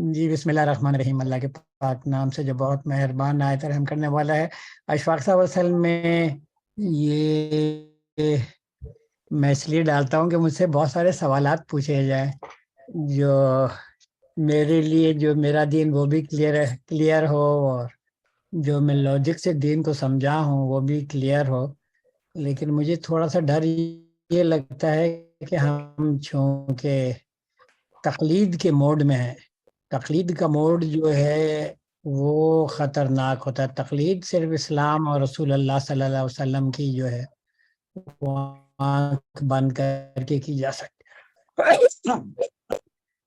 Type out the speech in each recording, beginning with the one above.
جی بسم اللہ الرحمن الرحیم، اللہ کے پاک نام سے جو بہت مہربان نہایت رحم کرنے والا ہے۔ اشفاق صاحب اصل میں یہ میں اس لیے ڈالتا ہوں کہ مجھ سے بہت سارے سوالات پوچھے جائیں جو میرے لیے، جو میرا دین وہ بھی کلیئر ہو، اور جو میں لاجک سے دین کو سمجھا ہوں وہ بھی کلیئر ہو۔ لیکن مجھے تھوڑا سا ڈر یہ لگتا ہے کہ ہم چونکہ تقلید کے موڈ میں ہیں، تقلید کا موڈ جو ہے وہ خطرناک ہوتا ہے۔ تقلید صرف اسلام اور رسول اللہ صلی اللہ علیہ وسلم کی جو ہے وہ آنکھ بند کر کے کی جا سکتی ہے۔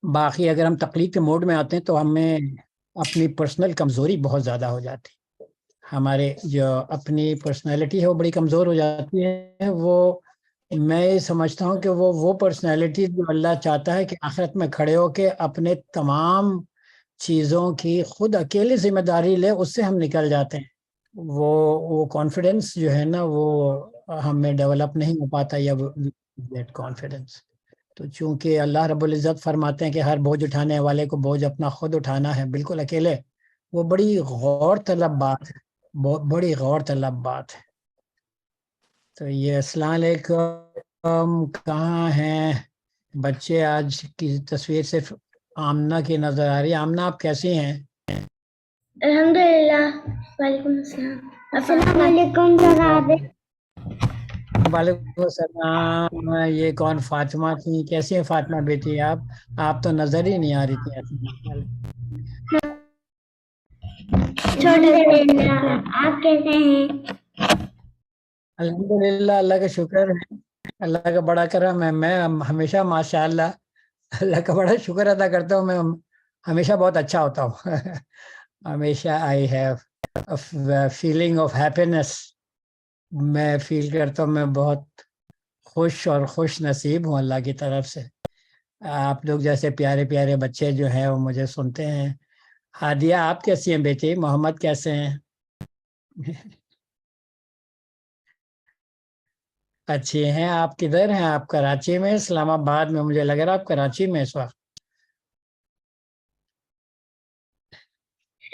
باقی اگر ہم تقلید کے موڈ میں آتے ہیں تو ہمیں اپنی پرسنل کمزوری بہت زیادہ ہو جاتی ہے، ہمارے جو اپنی پرسنالٹی ہے وہ بڑی کمزور ہو جاتی ہے۔ وہ میں یہ سمجھتا ہوں کہ وہ پرسنالٹی جو اللہ چاہتا ہے کہ آخرت میں کھڑے ہو کے اپنے تمام چیزوں کی خود اکیلے ذمہ داری لے، اس سے ہم نکل جاتے ہیں۔ وہ کانفیڈنس جو ہے نا وہ ہمیں ڈیولپ نہیں ہو پاتا، یا کانفیڈنس تو چونکہ اللہ رب العزت فرماتے ہیں کہ ہر بوجھ اٹھانے والے کو بوجھ اپنا خود اٹھانا ہے، بالکل اکیلے، وہ بڑی غور طلب بات ہے، بہت بڑی غور طلب بات ہے۔ تو یہ السلام علیکم، کہاں ہیں بچے؟ آج کی تصویر صرف آمنہ کی نظر آ رہی ہے۔ آمنہ آپ کیسی ہیں؟ الحمدللہ۔ وعلیکم السلام۔ السلام علیکم جناب۔ وعلیکم السلام۔ یہ کون؟ فاطمہ تھی؟ کیسی ہیں فاطمہ بیٹی آپ تو نظر ہی نہیں آ رہی تھی ایسی۔ الحمدللہ، آپ کیسے ہیں؟ الحمدللہ، اللہ کا شکر ہے، اللہ کا بڑا کرم ہے۔ میں ہمیشہ ماشاءاللہ اللہ کا بڑا شکر ادا کرتا ہوں، میں ہمیشہ بہت اچھا ہوتا ہوں۔ ہمیشہ I have feeling of happiness, میں فیل کرتا ہوں میں بہت خوش اور خوش نصیب ہوں اللہ کی طرف سے۔ آپ لوگ جیسے پیارے پیارے بچے جو ہیں وہ مجھے سنتے ہیں۔ ہادیہ آپ کیسی ہیں بیٹی؟ محمد کیسے ہیں؟ اچھے ہیں۔ آپ کدھر ہیں؟ آپ کراچی میں؟ اسلام آباد میں؟ مجھے لگ رہا ہے آپ کراچی میں اس وقت۔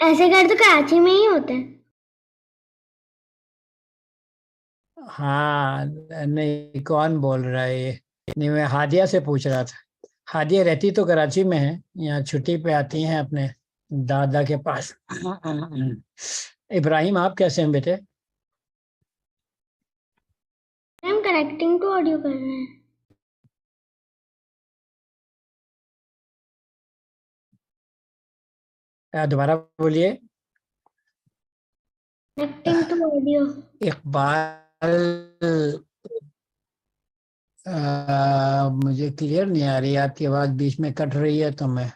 ایسے گھر تو کراچی میں ہی ہوتے ہیں۔ ہاں نہیں، کون بول رہا ہے یہ؟ نہیں، میں ہادیہ سے پوچھ رہا تھا۔ ہادیہ رہتی تو کراچی میں ہے، یہاں چھٹی پہ آتی ہیں اپنے دادا کے پاس۔ ابراہیم آپ کیسے ہیں بیٹے؟ ہم کنیکٹنگ ٹو آڈیو کر رہے ہیں۔ دوبارہ بولیے۔ Connecting to audio. اقبال مجھے کلیئر نہیں آ رہی، آپ کی آواز بیچ میں کٹ رہی ہے تو میں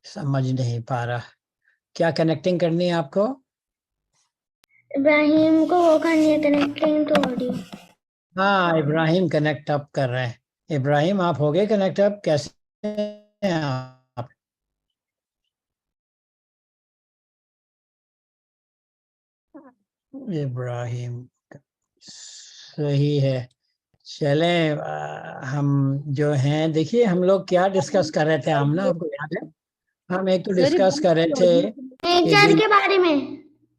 سمجھ نہیں پا رہا۔ کیا کنیکٹنگ کرنی ہے آپ کو؟ ابراہیم کو وہ کرنی ہے کنیکٹنگ ٹو آڈیو۔ ہاں ابراہیم کنیکٹ اپ کر رہے ہیں۔ ابراہیم آپ ہو گئے کنیکٹ اپ؟ کیسے ہیں آپ؟ ابراہیم صحیح ہے۔ چلیں ہم جو ہیں، دیکھیے ہم لوگ کیا ڈسکس کر رہے تھے ہم نا، آپ کو یاد ہے؟ ہم ایک تو ڈسکس کر رہے تھے کہ نیچر کے بارے میں،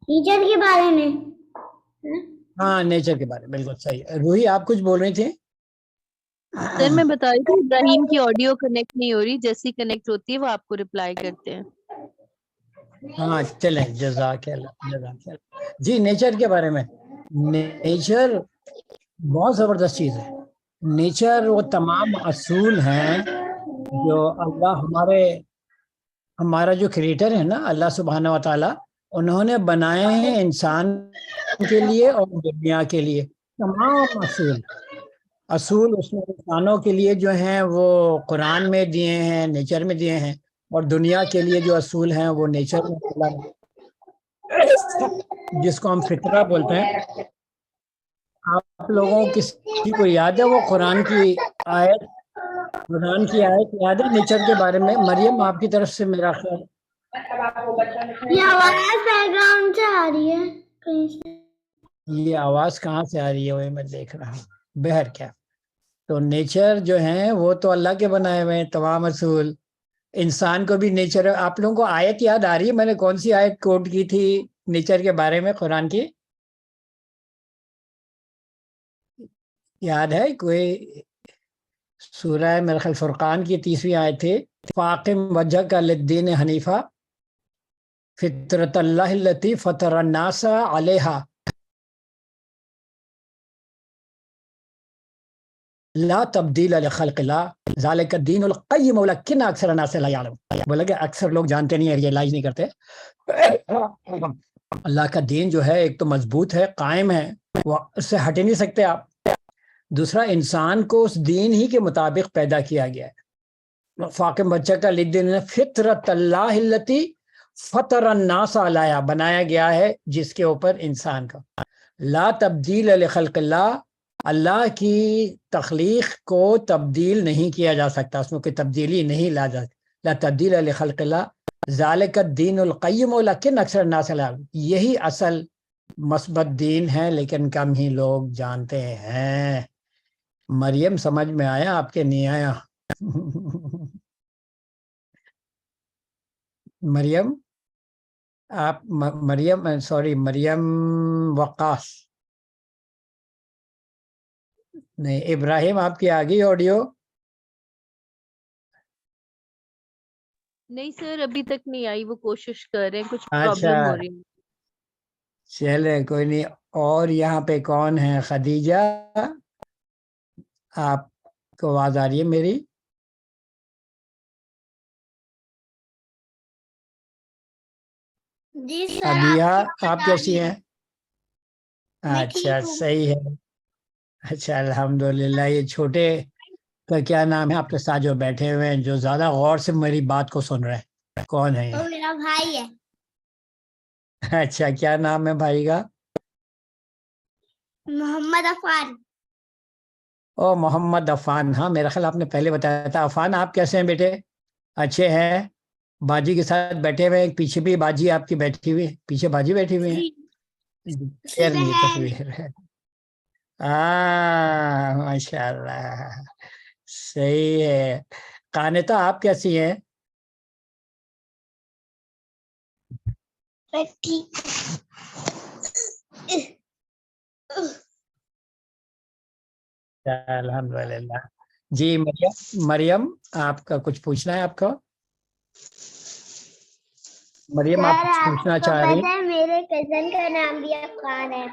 نیچر کے بارے میں۔ ہاں نیچر کے بارے میں، بالکل صحیح۔ روحی آپ کچھ بول رہی تھی؟ سر میں بتا رہی تھی ابراہیم کی آڈیو کنیکٹ نہیں ہو رہی، جیسی کنیکٹ ہوتی ہے وہ آپ کو ریپلائی کرتے ہیں۔ ہاں چلیں، جزاک اللہ، جزاک اللہ۔ جی نیچر کے بارے میں، نیچر بہت زبردست چیز ہے۔ نیچر وہ تمام اصول ہیں جو اللہ ہمارا جو کریٹر ہے نا، اللہ سبحانہ و تعالی، انہوں نے بنائے ہیں انسان کے لیے اور دنیا کے لیے۔ تمام اصول اس میں انسانوں کے لیے جو ہیں وہ قرآن میں دیے ہیں، نیچر میں دیے ہیں، اور دنیا کے لیے جو اصول ہیں وہ نیچر میں اللہ نے، جس کو ہم فطرہ بولتے ہیں۔ آپ لوگوں کسی کو یاد ہے وہ قرآن کی آیت یاد ہے نیچر کے بارے میں؟ مریم آپ کی طرف سے میرا خیال یہ آواز بیک گراؤنڈ سے آ رہی ہے کہیں سے۔ یہ آواز کہاں سے آ رہی ہے وہ میں دیکھ رہا ہوں۔ بہر کیا، تو نیچر جو ہیں وہ تو اللہ کے بنائے ہوئے ہیں تمام اصول، انسان کو بھی نیچر. آپ لوگوں کو آیت یاد آ رہی ہے؟ میں نے کون سی آیت کوٹ کی تھی نیچر کے بارے میں قرآن کی؟ یاد ہے کوئی؟ سورہ میرے خیال فرقان کی 30ویں آیت تھی. فاقم وجہک للدین حنیفہ فطرت اللہ التی فطر الناس علیہا لا تبدیل لخلق اللہ ذالک الدین القیم ولکن اکثر الناس لا یعلمون. بولا کہ اکثر لوگ جانتے نہیں ہیں، ریئلائز نہیں کرتے. اللہ کا دین جو ہے ایک تو مضبوط ہے، قائم ہے، وہ اس سے ہٹ ہی نہیں سکتے آپ. دوسرا، انسان کو اس دین ہی کے مطابق پیدا کیا گیا ہے. فاقم بچہ کا لدین فطرت اللہ التی فطر الناس علیہ، بنایا گیا ہے جس کے اوپر انسان کا. لا تبدیل لخلق اللہ، اللہ کی تخلیق کو تبدیل نہیں کیا جا سکتا، اس میں کوئی تبدیلی نہیں لا جا سکتا. لا تبدیل لخلق اللہ ذالک الدین القیم ولکن اکثر الناس لا یعلمون. یہی اصل مثبت دین ہے لیکن کم ہی لوگ جانتے ہیں. مریم سمجھ میں آیا آپ کے؟ نہیں آیا؟ مریم آپ مریم سوری مریم وقاص نہیں. ابراہیم آپ کی آ گئی آڈیو؟ نہیں سر ابھی تک نہیں آئی، وہ کوشش کر رہے ہیں، کچھ اچھا پرابلم ہو رہی ہے. چلے کوئی نہیں. اور یہاں پہ کون ہے؟ خدیجہ، آپ کو آواز آ رہی ہے میری؟ جی سر ابیہ آپ آپ کیسی ہیں؟ میں اچھا ٹھیک ہوں. صحیح ہے. اچھا الحمدللہ. یہ چھوٹے کا کیا نام ہے آپ کے ساتھ جو بیٹھے ہوئے ہیں جو زیادہ غور سے میری بات کو سن رہے ہیں؟ کون ہے وہ میرا بھائی ہے. یہ؟ اچھا کیا نام ہے بھائی کا؟ محمد عفان. او محمد عفان. ہاں میرا خیال آپ نے پہلے بتایا تھا. عفان آپ کیسے ہیں بیٹے؟ اچھے ہیں؟ باجی کے ساتھ بیٹھے ہوئے ہیں، پیچھے بھی باجی آپ کی بیٹھی ہوئی، پیچھے باجی بیٹھی ہوئی ہیں. کلیئر نہیں ہے تصویر. ہاں ماشاء اللہ صحیح ہے. قانتہ آپ کیسی ہیں؟ الحمدللہ. جی مریم آپ کا کچھ پوچھنا ہے آپ کو؟ مریم آپ سر کچھ آپ پوچھنا کو چاہ رہی ہیں؟ پتا ہے میرے کزن کا نام بھی عفان ہے.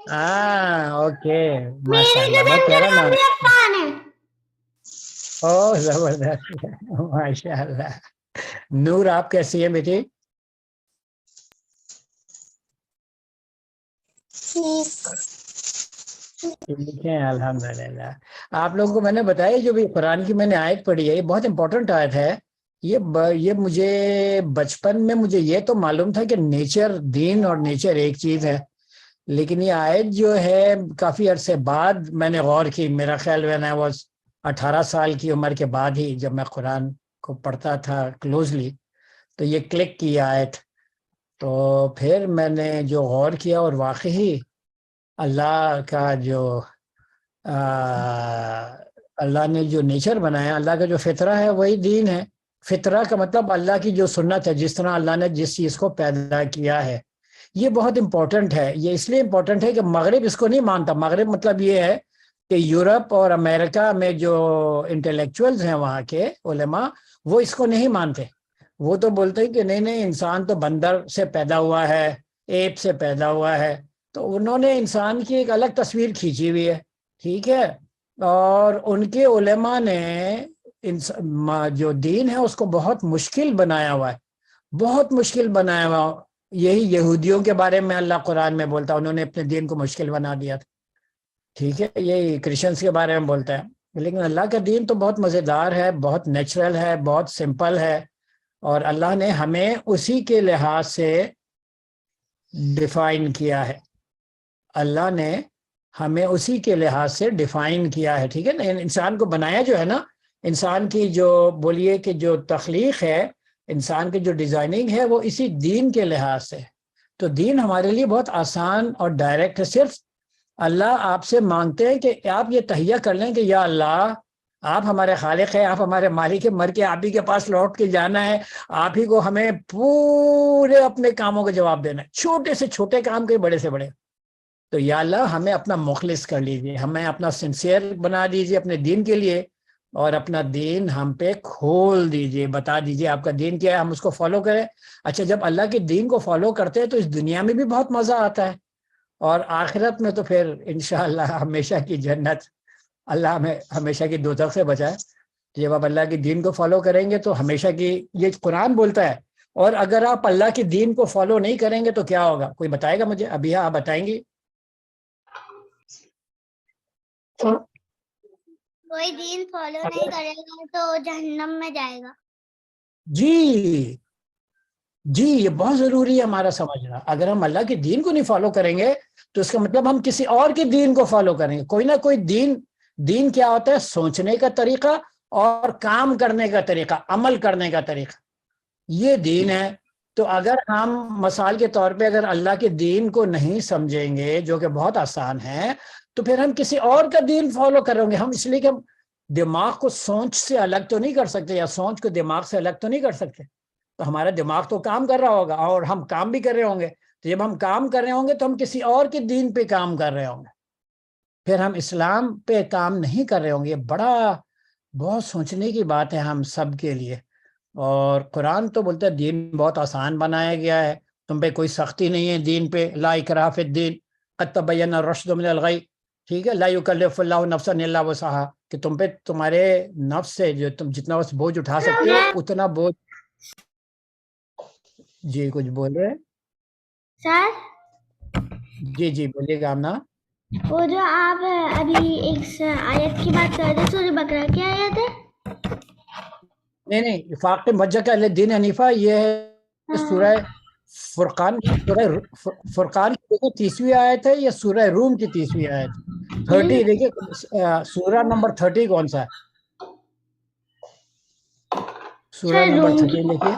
ہاں اوکے ماشاء میرے اللہ کزن بہت کا پیارا نام نام. بھی عفان ہے. او زبردست ماشاء اللہ. نور آپ کیسی ہیں بیٹی؟ ٹھیک ہے الحمدللہ. آپ لوگوں کو میں نے بتایا جو بھی قرآن کی میں نے آیت پڑھی ہے یہ بہت امپورٹنٹ آیت ہے. یہ مجھے بچپن میں مجھے یہ تو معلوم تھا کہ نیچر دین اور نیچر ایک چیز ہے، لیکن یہ آیت جو ہے کافی عرصے بعد میں نے غور کی. میرا خیال when I was 18 سال کی عمر کے بعد ہی جب میں قرآن کو پڑھتا تھا کلوزلی تو یہ کلک کی آیت. تو پھر میں نے جو غور کیا اور واقعی اللہ کا جو اللہ نے جو نیچر بنایا، اللہ کا جو فطرہ ہے وہی دین ہے. فطرہ کا مطلب اللہ کی جو سنت ہے، جس طرح اللہ نے جس چیز کو پیدا کیا ہے. یہ بہت امپورٹنٹ ہے. یہ اس لیے امپورٹنٹ ہے کہ مغرب اس کو نہیں مانتا. مغرب مطلب یہ ہے کہ یورپ اور امریکہ میں جو انٹلیکچوئلز ہیں وہاں کے علماء وہ اس کو نہیں مانتے. وہ تو بولتے ہیں کہ نہیں انسان تو بندر سے پیدا ہوا ہے، ایپ سے پیدا ہوا ہے. تو انہوں نے انسان کی ایک الگ تصویر کھینچی ہوئی ہے، ٹھیک ہے. اور ان کے علماء نے جو دین ہے اس کو بہت مشکل بنایا ہوا ہے، بہت مشکل بنایا ہوا. یہی یہودیوں کے بارے میں اللہ قرآن میں بولتا ہے انہوں نے اپنے دین کو مشکل بنا دیا تھا، ٹھیک ہے. یہی کرسچنس کے بارے میں بولتا ہے. لیکن اللہ کا دین تو بہت مزیدار ہے، بہت نیچرل ہے، بہت سمپل ہے. اور اللہ نے ہمیں اسی کے لحاظ سے ڈیفائن کیا ہے. اللہ نے ہمیں اسی کے لحاظ سے ڈیفائن کیا ہے، ٹھیک ہے نا. انسان کو بنایا جو ہے نا، انسان کی جو بولیے کہ جو تخلیق ہے، انسان کی جو ڈیزائننگ ہے وہ اسی دین کے لحاظ سے. تو دین ہمارے لیے بہت آسان اور ڈائریکٹ ہے. صرف اللہ آپ سے مانگتے ہیں کہ آپ یہ تہیہ کر لیں کہ یا اللہ آپ ہمارے خالق ہیں, آپ ہمارے مالک ہیں, مر کے آپ ہی کے پاس لوٹ کے جانا ہے, آپ ہی کو ہمیں پورے اپنے کاموں کا جواب دینا ہے, چھوٹے سے چھوٹے کام کے, بڑے سے بڑے. تو یا اللہ ہمیں اپنا مخلص کر لیجیے, ہمیں اپنا سنسیئر بنا دیجیے اپنے دین کے لیے, اور اپنا دین ہم پہ کھول دیجیے, بتا دیجیے آپ کا دین کیا ہے, ہم اس کو فالو کریں. اچھا, جب اللہ کے دین کو فالو کرتے ہیں تو اس دنیا میں بھی بہت مزہ آتا ہے, اور آخرت میں تو پھر انشاءاللہ ہمیشہ کی جنت, اللہ ہمیں ہمیشہ کی دوزخ سے بچائے. جب آپ اللہ کے دین کو فالو کریں گے تو ہمیشہ کی, یہ قرآن بولتا ہے. اور اگر آپ اللہ کے دین کو فالو نہیں کریں گے تو کیا ہوگا, کوئی بتائے گا مجھے؟ ابھی آپ بتائیں گی؟ کوئی دین فالو نہیں کرے گا تو جہنم میں جائے گا. جی جی, یہ بہت ضروری ہے ہمارا سمجھنا. اگر ہم اللہ کے دین کو نہیں فالو کریں گے تو اس کا مطلب ہم کسی اور کے دین کو فالو کریں گے. کوئی نہ کوئی دین. دین کیا ہوتا ہے؟ سوچنے کا طریقہ اور کام کرنے کا طریقہ, عمل کرنے کا طریقہ, یہ دین ہے. تو اگر ہم مثال کے طور پہ اگر اللہ کے دین کو نہیں سمجھیں گے, جو کہ بہت آسان ہے, تو پھر ہم کسی اور کا دین فالو کریں گے. ہم اس لیے کہ ہم دماغ کو سوچ سے الگ تو نہیں کر سکتے, یا سوچ کو دماغ سے الگ تو نہیں کر سکتے. تو ہمارا دماغ تو کام کر رہا ہوگا اور ہم کام بھی کر رہے ہوں گے. تو جب ہم کام کر رہے ہوں گے تو ہم کسی اور کے دین پہ کام کر رہے ہوں گے, پھر ہم اسلام پہ کام نہیں کر رہے ہوں گے. یہ بہت سوچنے کی بات ہے ہم سب کے لیے. اور قرآن تو بولتا ہے دین بہت آسان بنایا گیا ہے, تم پہ کوئی سختی نہیں ہے دین پہ. لا اکراہ فی الدین قد تبین الرشد من الغی, ٹھیک ہے. لا یکلف اللہ نفسا الا وسعہا, کہ تم پہ تمہارے نفس سے جو تم جتنا بوجھ اٹھا سکتے ہو اتنا بوجھ. جی کچھ بول رہے ہیں؟ سر جی جی بولیے گا آمنہ. وہ جو آپ ابھی ایک آیت کی بات کر رہے سورہ بقرہ کی آیت ہے؟ نہیں, فاقہ مجہ کا دین حنیفہ, یہ ہے سورہ فرقان. فرقان کی 30ویں آیت ہے, یا سورہ روم کی 30ویں آیت؟ 30 دیکھیے, سورہ نمبر 30 کون سا ہے؟ سورہ نمبر 30 دیکھیے,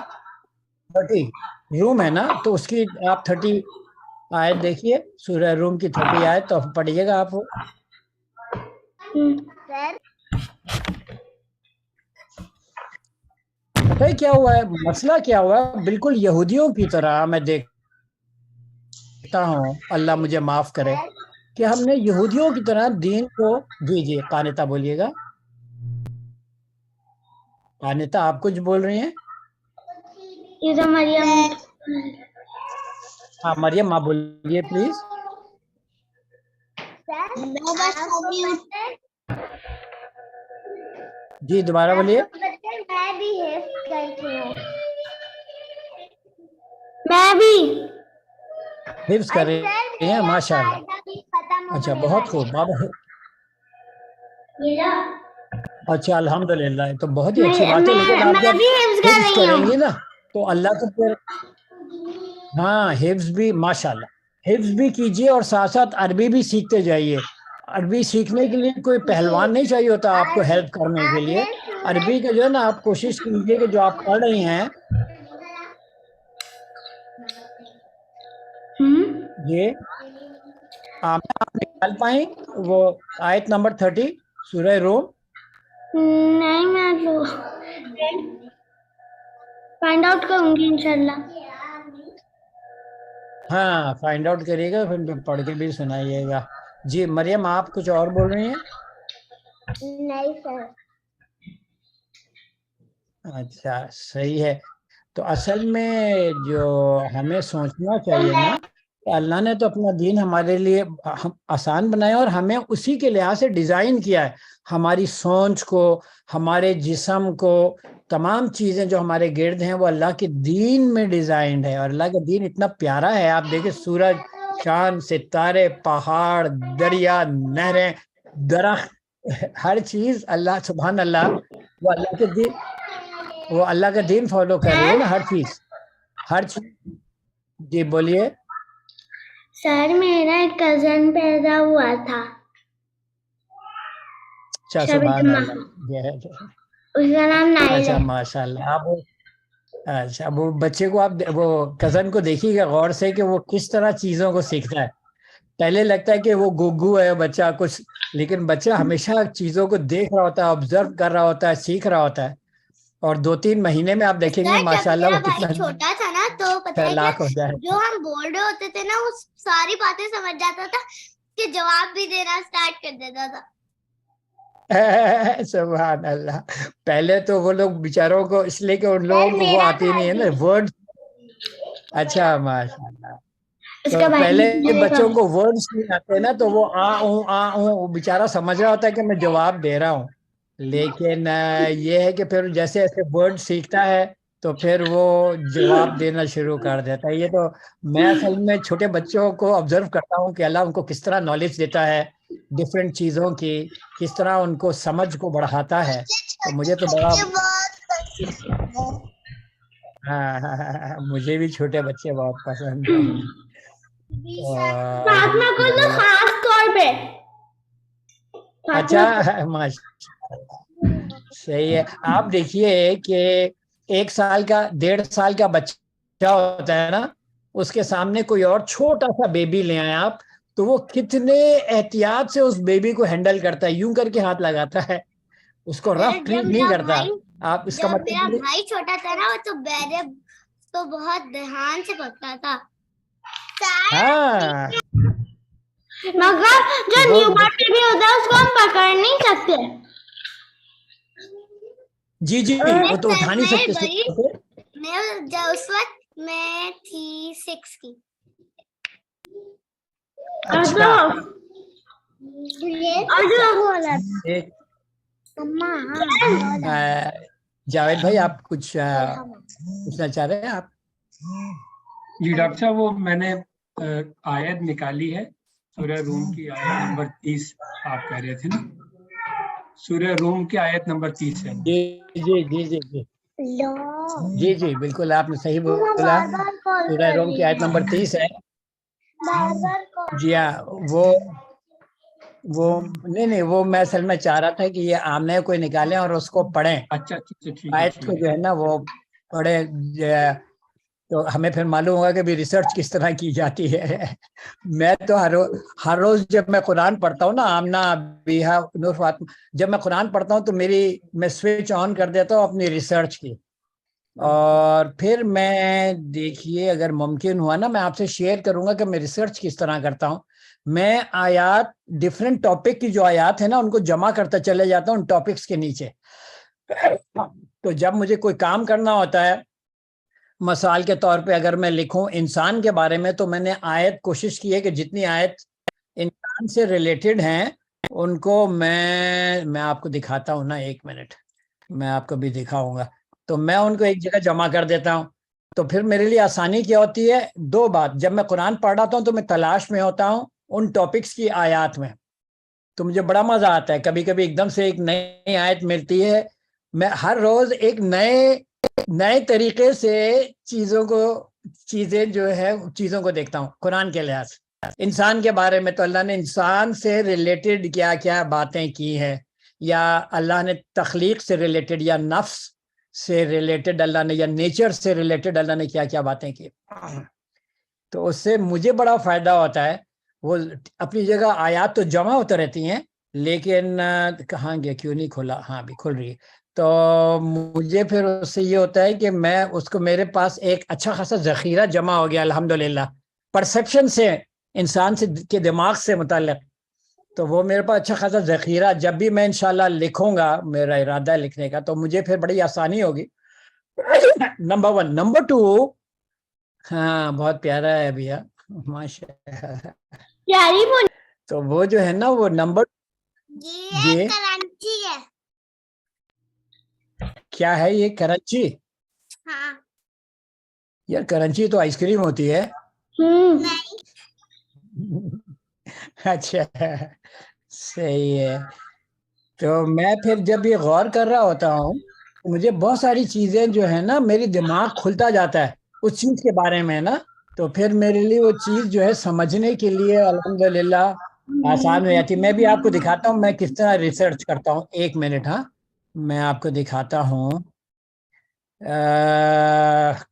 30 روم ہے نا, تو اس کی آپ 30 آیت دیکھیے, سورہ روم کی 30 آیت, تو پڑھیے گا آپ. پتہ ہے کیا ہوا ہے, مسئلہ کیا ہوا ہے؟ بالکل یہودیوں کی طرح میں دیکھتا ہوں, اللہ مجھے معاف کرے, کہ ہم نے یہودیوں کی طرح دین کو. جی جی قانتہ بولیے گا. قانتہ آپ کچھ بول رہی ہیں؟ یہ تو مریم. ہاں مریم ماں بولیے پلیز. جی دوبارہ بولیے. میں بھی حفظ کر رہی ہیں, ماشاء اللہ. اچھا بہت خوب بابا. اچھا الحمدللہ, تو بہت ہی اچھی بات ہے. لیکن آپ میں جب بھی حفظ کر حفظ رہی کریں ہوں. گی نا تو اللہ کو پھر, ہاں حفظ بھی ماشاء اللہ, حفظ بھی کیجئے اور ساتھ ساتھ عربی بھی سیکھتے جائیے. عربی سیکھنے کے لیے کوئی پہلوان نہیں چاہیے ہوتا آپ کو ہیلپ کرنے کے لیے. عربی کا جو ہے نا, آپ کوشش کیجئے کہ جو آپ پڑھ رہی ہیں یہ آپ نکال پائیں وہ آیت نمبر 30 سورہ روم. نہیں, میں تو فائنڈ آؤٹ کروں گی انشاءاللہ. ہاں فائنڈ آؤٹ کریے گا, پھر پڑھ کے بھی سنائیے گا. جی مریم آپ کچھ اور بول رہی ہیں؟ نہیں سر. اچھا صحیح ہے. تو اصل میں جو ہمیں سوچنا چاہیے نا, کہ اللہ نے تو اپنا دین ہمارے لیے آسان بنایا اور ہمیں اسی کے لحاظ سے ڈیزائن کیا ہے. ہماری سوچ کو, ہمارے جسم کو, تمام چیزیں جو ہمارے گرد ہیں وہ اللہ کے دین میں ڈیزائنڈ ہے. اور اللہ کا دین اتنا پیارا ہے, آپ دیکھیں سورج, چاند, ستارے, پہاڑ, دریا, نہریں, درخت, ہر چیز اللہ سبحان اللہ, وہ اللہ کے دین, وہ اللہ کا دین فالو کر رہی ہے نا, ہر چیز. جی بولیے. سر میرا ایک کزن پیدا ہوا تھا اچھا شب سبحان جمعہ اللہ. کو. اس کا نام نائل اچھا ہے. ماشاء اللہ. آپ اچھا وہ بچے کو, آپ وہ کزن کو دیکھیے گا غور سے کہ وہ کس طرح چیزوں کو سیکھتا ہے. پہلے لگتا ہے کہ وہ گگو ہے بچہ کچھ، لیکن بچہ ہمیشہ چیزوں کو دیکھ رہا ہوتا ہے، آبزرو کر رہا ہوتا ہے، سیکھ رہا ہوتا ہے، اور 2-3 مہینے میں آپ دیکھیں گے جب ماشاءاللہ میرا وہ بھائی کتنا چھوٹا تھا نا تو پتہ ہے چالاک ہو کیا، جائے. جو ہم بول رہے ہوتے تھے نا وہ ساری باتیں سمجھ جاتا تھا کہ جواب بھی دینا اسٹارٹ کر دیتا تھا. سبحان اللہ. پہلے تو وہ لوگ بیچاروں کو، اس لیے کہ ان لوگوں کو وہ آتی نہیں ہے نا ورڈ. اچھا ماشاء اللہ. تو پہلے بچوں کو ورڈز نہیں آتے نا، تو وہ بیچارہ سمجھ رہا ہوتا ہے کہ میں جواب دے رہا ہوں، لیکن یہ ہے کہ پھر جیسے ایسے ورڈ سیکھتا ہے تو پھر وہ جواب دینا شروع کر دیتا ہے. یہ تو میں اصل میں چھوٹے بچوں کو آبزرو کرتا ہوں کہ اللہ ان کو کس طرح نالج دیتا ہے ڈفرینٹ چیزوں کی، کس طرح ان کو سمجھ کو بڑھاتا ہے. تو مجھے تو بڑا مجھے بھی چھوٹے بچے بہت پسند ہیں. فاطمہ کو تو خاص طور پہ. اچھا ماشاء اللہ، صحیح ہے. آپ دیکھیے کہ 1 سال کا 1.5 سال کا بچہ ہوتا ہے نا، اس کے سامنے کوئی اور چھوٹا سا بیبی لے آئے آپ، تو وہ کتنے احتیاط سے اس بیبی کو ہینڈل کرتا ہے، یوں کر کے ہاتھ لگاتا ہے، اس کو رف ٹریٹ نہیں کرتا. آپ اس کا جب میرا مطلب بھائی چھوٹا تھا نا وہ تو بہت دھیان سے پکتا تھا. ہاں مگر جو وہ نیو بارن بیبی ہوتا ہے اس کو ہم پکڑ نہیں سکتے. جی جی وہ تو اٹھا نہیں سکتے. جب اس وقت میں تھی 6 کی. اچھا ایک جاوید بھائی آپ کچھ پوچھنا چاہ رہے ہیں آپ؟ جی ڈاکٹر صاحب، وہ میں نے آیت نکالی ہے سورہ روم کی آیت نمبر 30. آپ کہہ رہے تھے نا سورہ روم کی آیت نمبر 30 ہے. جی جی جی جی جی جی جی بالکل آپ نے صحیح بولا. سورہ روم کی آیت نمبر 30 ہے. جی ہاں وہ نہیں وہ میں اصل میں چاہ رہا تھا کہ یہ آمنے کوئی نکالیں اور اس کو پڑھیں. اچھا ٹھیک ہے. آیت کو جو ہے نا وہ پڑھے تو ہمیں پھر معلوم ہوگا کہ بھی ریسرچ کس طرح کی جاتی ہے. میں تو ہر روز جب میں قرآن پڑھتا ہوں نا، آمنا بیہا نور فاطمہ، جب میں قرآن پڑھتا ہوں تو میں سوئچ آن کر دیتا ہوں اپنی ریسرچ کی، اور پھر میں دیکھیے اگر ممکن ہوا نا میں آپ سے شیئر کروں گا کہ میں ریسرچ کس طرح کرتا ہوں. میں آیات ڈیفرنٹ ٹاپک کی جو آیات ہیں نا ان کو جمع کرتا چلے جاتا ہوں ان ٹاپکس کے نیچے. تو جب مجھے کوئی کام کرنا ہوتا ہے، مثال کے طور پہ اگر میں لکھوں انسان کے بارے میں، تو میں نے آیت کوشش کی ہے کہ جتنی آیت انسان سے ریلیٹڈ ہیں ان کو میں آپ کو دکھاتا ہوں نا، 1 منٹ میں آپ کو بھی دکھاؤں گا. تو میں ان کو ایک جگہ جمع کر دیتا ہوں. تو پھر میرے لیے آسانی کیا ہوتی ہے، 2 بات، جب میں قرآن پڑھ رہا ہوں تو میں تلاش میں ہوتا ہوں ان ٹاپکس کی آیات میں، تو مجھے بڑا مزہ آتا ہے. کبھی کبھی ایک دم سے ایک نئی آیت ملتی ہے. میں ہر روز ایک نئے طریقے سے چیزیں جو ہے چیزوں کو دیکھتا ہوں قرآن کے لحاظ سے. انسان کے بارے میں تو اللہ نے انسان سے ریلیٹڈ کیا کیا باتیں کی ہیں، یا اللہ نے تخلیق سے ریلیٹڈ، یا نفس سے ریلیٹڈ اللہ نے، یا نیچر سے ریلیٹڈ اللہ نے کیا کیا باتیں کی. تو اس سے مجھے بڑا فائدہ ہوتا ہے. وہ اپنی جگہ آیات تو جمع ہوتے رہتی ہیں، لیکن کہاں گیا، کیوں نہیں کھولا، ہاں بھی کھل رہی ہے. تو مجھے پھر اس سے یہ ہوتا ہے کہ میں اس کو، میرے پاس ایک اچھا خاصا ذخیرہ جمع ہو گیا الحمدللہ پرسیپشن سے، انسان سے کے دماغ سے متعلق. تو وہ میرے پاس اچھا خاصا ذخیرہ، جب بھی میں انشاءاللہ لکھوں گا، میرا ارادہ ہے لکھنے کا، تو مجھے پھر بڑی آسانی ہوگی. نمبر 1. نمبر 2، ہاں بہت پیارا ہے بھیا، ماشاء اللہ. تو وہ جو ہے نا وہ نمبر جی کرانچی ہے. کیا ہے یہ کرنچی؟ ہاں یار کرنچی تو آئس کریم ہوتی ہے. اچھا صحیح ہے. تو میں پھر جب یہ غور کر رہا ہوتا ہوں، مجھے بہت ساری چیزیں جو ہے نا میری دماغ کھلتا جاتا ہے اس چیز کے بارے میں نا. تو پھر میرے لیے وہ چیز جو ہے سمجھنے کے لیے الحمدللہ آسان ہو جاتی. میں بھی آپ کو دکھاتا ہوں میں کس طرح ریسرچ کرتا ہوں. 1 منٹ، ہاں میں آپ کو دکھاتا ہوں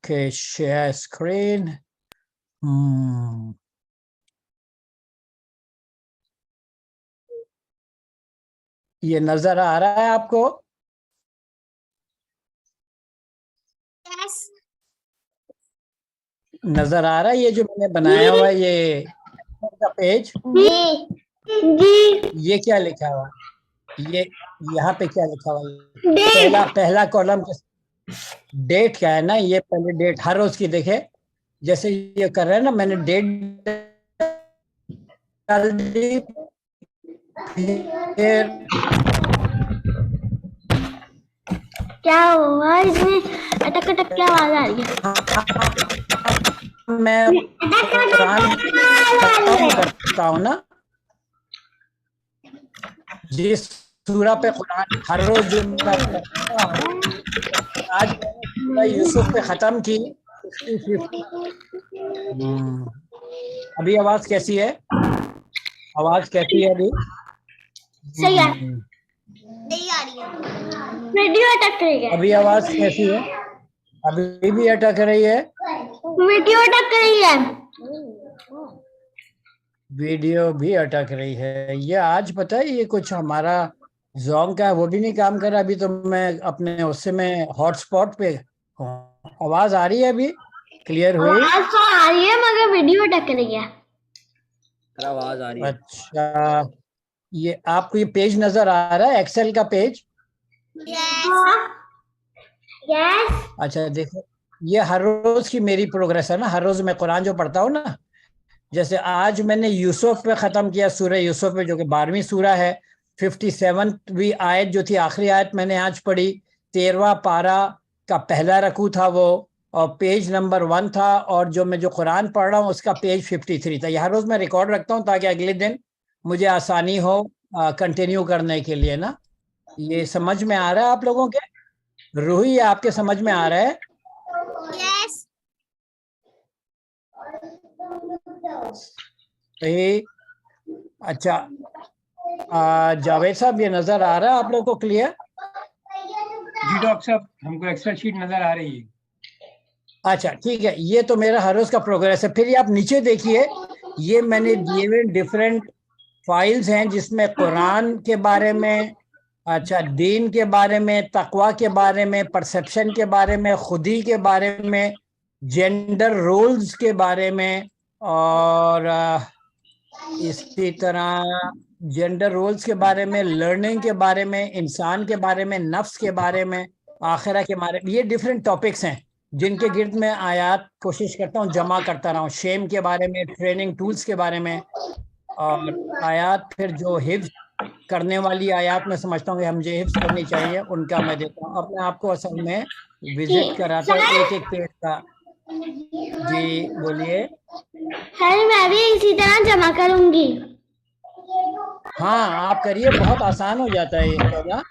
کہ شیئر اسکرین. یہ نظر آ رہا ہے آپ کو؟ نظر آ رہا ہے یہ جو میں نے بنایا ہوا ہے یہ کا پیج؟ جی یہ کیا لکھا ہوا؟ یہ یہاں پہ کیا لکھا ہوا ہے؟ پہلا کالم ڈیٹ کیا ہے نا، یہ پہلے ڈیٹ ہر روز کی دیکھے، جیسے یہ کر رہے ہیں نا، میں نے ڈیٹ ڈال دی، پھر کیا ہوا اس میں اٹک اٹک کیا آواز آ رہی ہے؟ میں قرآن ختم کرتا ہوں نا، جس سورہ پہ قرآن ہر روز جو میں پڑھتا ہوں، آج میں نے سورہ یوسف پہ ختم کی 50 ابھی آواز کیسی ہے؟ آواز کیسی ہے ابھی؟ صحیح ہے، ویڈیو اٹک رہی ہے، ابھی آواز کیسی ہے؟ ابھی بھی اٹک رہی ہے؟ ویڈیو اٹک رہی ہے، ویڈیو بھی اٹک رہی ہے۔ یہ آج پتہ ہے یہ کچھ ہمارا زوم کا ہے وہ بھی نہیں کام کر رہا۔ ابھی تو میں اپنے اس سے میں ہاٹ سپاٹ پہ ہوں۔ آواز آ رہی ہے ابھی؟ کلیئر ہوئی؟ آواز تو آ رہی ہے مگر ویڈیو اٹک رہی ہے۔ آواز آ رہی ہے۔ اچھا، یہ آپ کو یہ پیج نظر آ رہا ہے ایکسل کا پیج؟ اچھا دیکھو، یہ ہر روز کی میری پروگریس ہے نا، ہر روز میں قرآن جو پڑھتا ہوں نا، جیسے آج میں نے یوسف پہ ختم کیا، سورہ یوسف پہ جو کہ 12ویں سورہ ہے، 57ویں آیت جو تھی آخری آیت میں نے آج پڑھی، 13واں پارہ کا پہلا رکوع تھا وہ، اور پیج نمبر 1 تھا، اور جو میں جو قرآن پڑھ رہا ہوں اس کا پیج 53 تھا۔ یہ ہر روز میں ریکارڈ رکھتا ہوں تاکہ اگلے دن مجھے آسانی ہو کنٹینیو کرنے کے لیے نا۔ یہ سمجھ میں آ رہا ہے آپ لوگوں کے؟ روحی یہ آپ کے سمجھ میں آ رہا ہے؟ صحیح، اچھا جاوید صاحب یہ نظر آ رہا ہے آپ لوگوں کو کلیئر؟ جی ڈاکٹر صاحب ہم کو ایکسل شیٹ نظر آ رہی ہے۔ اچھا ٹھیک ہے، یہ تو میرا ہر روز کا پروگریس ہے۔ پھر یہ آپ نیچے دیکھیے، یہ میں نے دیے ہوئے ڈفرینٹ فائلز ہیں جس میں قرآن کے بارے میں، اچھا دین کے بارے میں، تقوی کے بارے میں، پرسیپشن کے بارے میں، خودی کے بارے میں، جینڈر رولز کے بارے میں، اور اسی طرح جینڈر رولز کے بارے میں، لرننگ کے بارے میں، انسان کے بارے میں، نفس کے بارے میں، آخرہ کے بارے میں۔ یہ ڈیفرنٹ ٹاپکس ہیں جن کے گرد میں آیات کوشش کرتا ہوں جمع کرتا رہا ہوں، شیم کے بارے میں، ٹریننگ ٹولز کے بارے میں، اور آیات پھر جو حفظ کرنے والی آیات میں سمجھتا ہوں کہ مجھے حفظ کرنی چاہیے ان کا میں دیتا ہوں۔ اپنے آپ کو اصل میں وزٹ کراتا ہوں ایک ایک پیج کا۔ جی بولیے۔ سر میں بھی اسی طرح جمع کروں گی۔ ہاں آپ کریے، بہت آسان ہو جاتا ہے یہ نا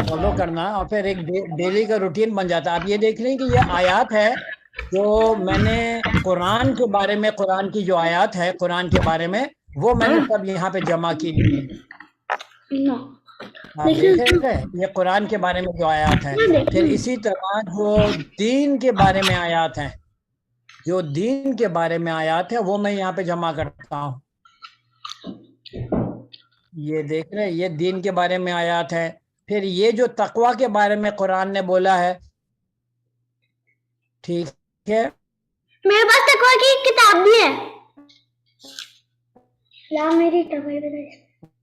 فالو کرنا، اور پھر ایک ڈیلی کا روٹین بن جاتا ہے۔ آپ یہ دیکھ لیں کہ یہ آیات ہے جو میں نے قرآن کے بارے میں، قرآن کی جو آیات ہے قرآن کے بارے میں، وہ میں نے سب یہاں پہ جمع کی ہوئی ہیں۔ آپ دیکھ رہے ہیں یہ قرآن کے بارے میں جو آیات ہیں۔ پھر اسی طرح جو دین کے بارے میں آیات ہیں، جو دین کے بارے میں آیات ہیں وہ میں یہاں پہ جمع کرتا ہوں۔ یہ دیکھ رہے ہیں یہ دین کے بارے میں آیات ہے۔ پھر یہ جو تقوی کے بارے میں قرآن نے بولا ہے، ٹھیک ہے، میرے پاس تقویٰ کی ایک کتاب بھی ہے، لا میری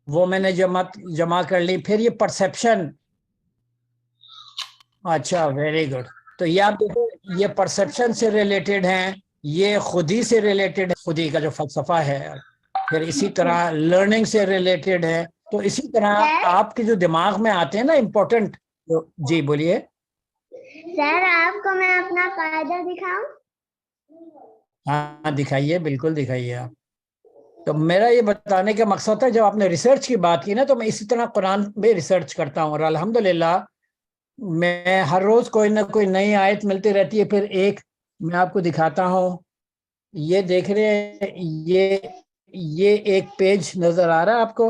وہ میں نے جمع کر لی۔ پھر یہ پرسیپشن، اچھا ویری گڈ۔ تو یہ آپ دیکھو یہ پرسیپشن سے ریلیٹڈ ہیں، یہ خودی سے ریلیٹڈ ہے، خودی کا جو فلسفہ ہے۔ پھر اسی طرح لرننگ سے ریلیٹڈ ہے۔ تو اسی طرح آپ کے جو دماغ میں آتے ہیں نا امپورٹنٹ، جی بولیے۔ سر آپ کو میں اپنا قاعدہ دکھاؤں؟ ہاں دکھائیے، بالکل دکھائیے آپ۔ تو میرا یہ بتانے کا مقصد تھا، جب آپ نے ریسرچ کی بات کی نا، تو میں اسی طرح قرآن میں ریسرچ کرتا ہوں، اور الحمدللہ میں ہر روز کوئی نہ کوئی نئی آیت ملتی رہتی ہے۔ پھر ایک میں آپ کو دکھاتا ہوں، یہ دیکھ رہے ہیں، یہ ایک پیج نظر آ رہا ہے آپ کو؟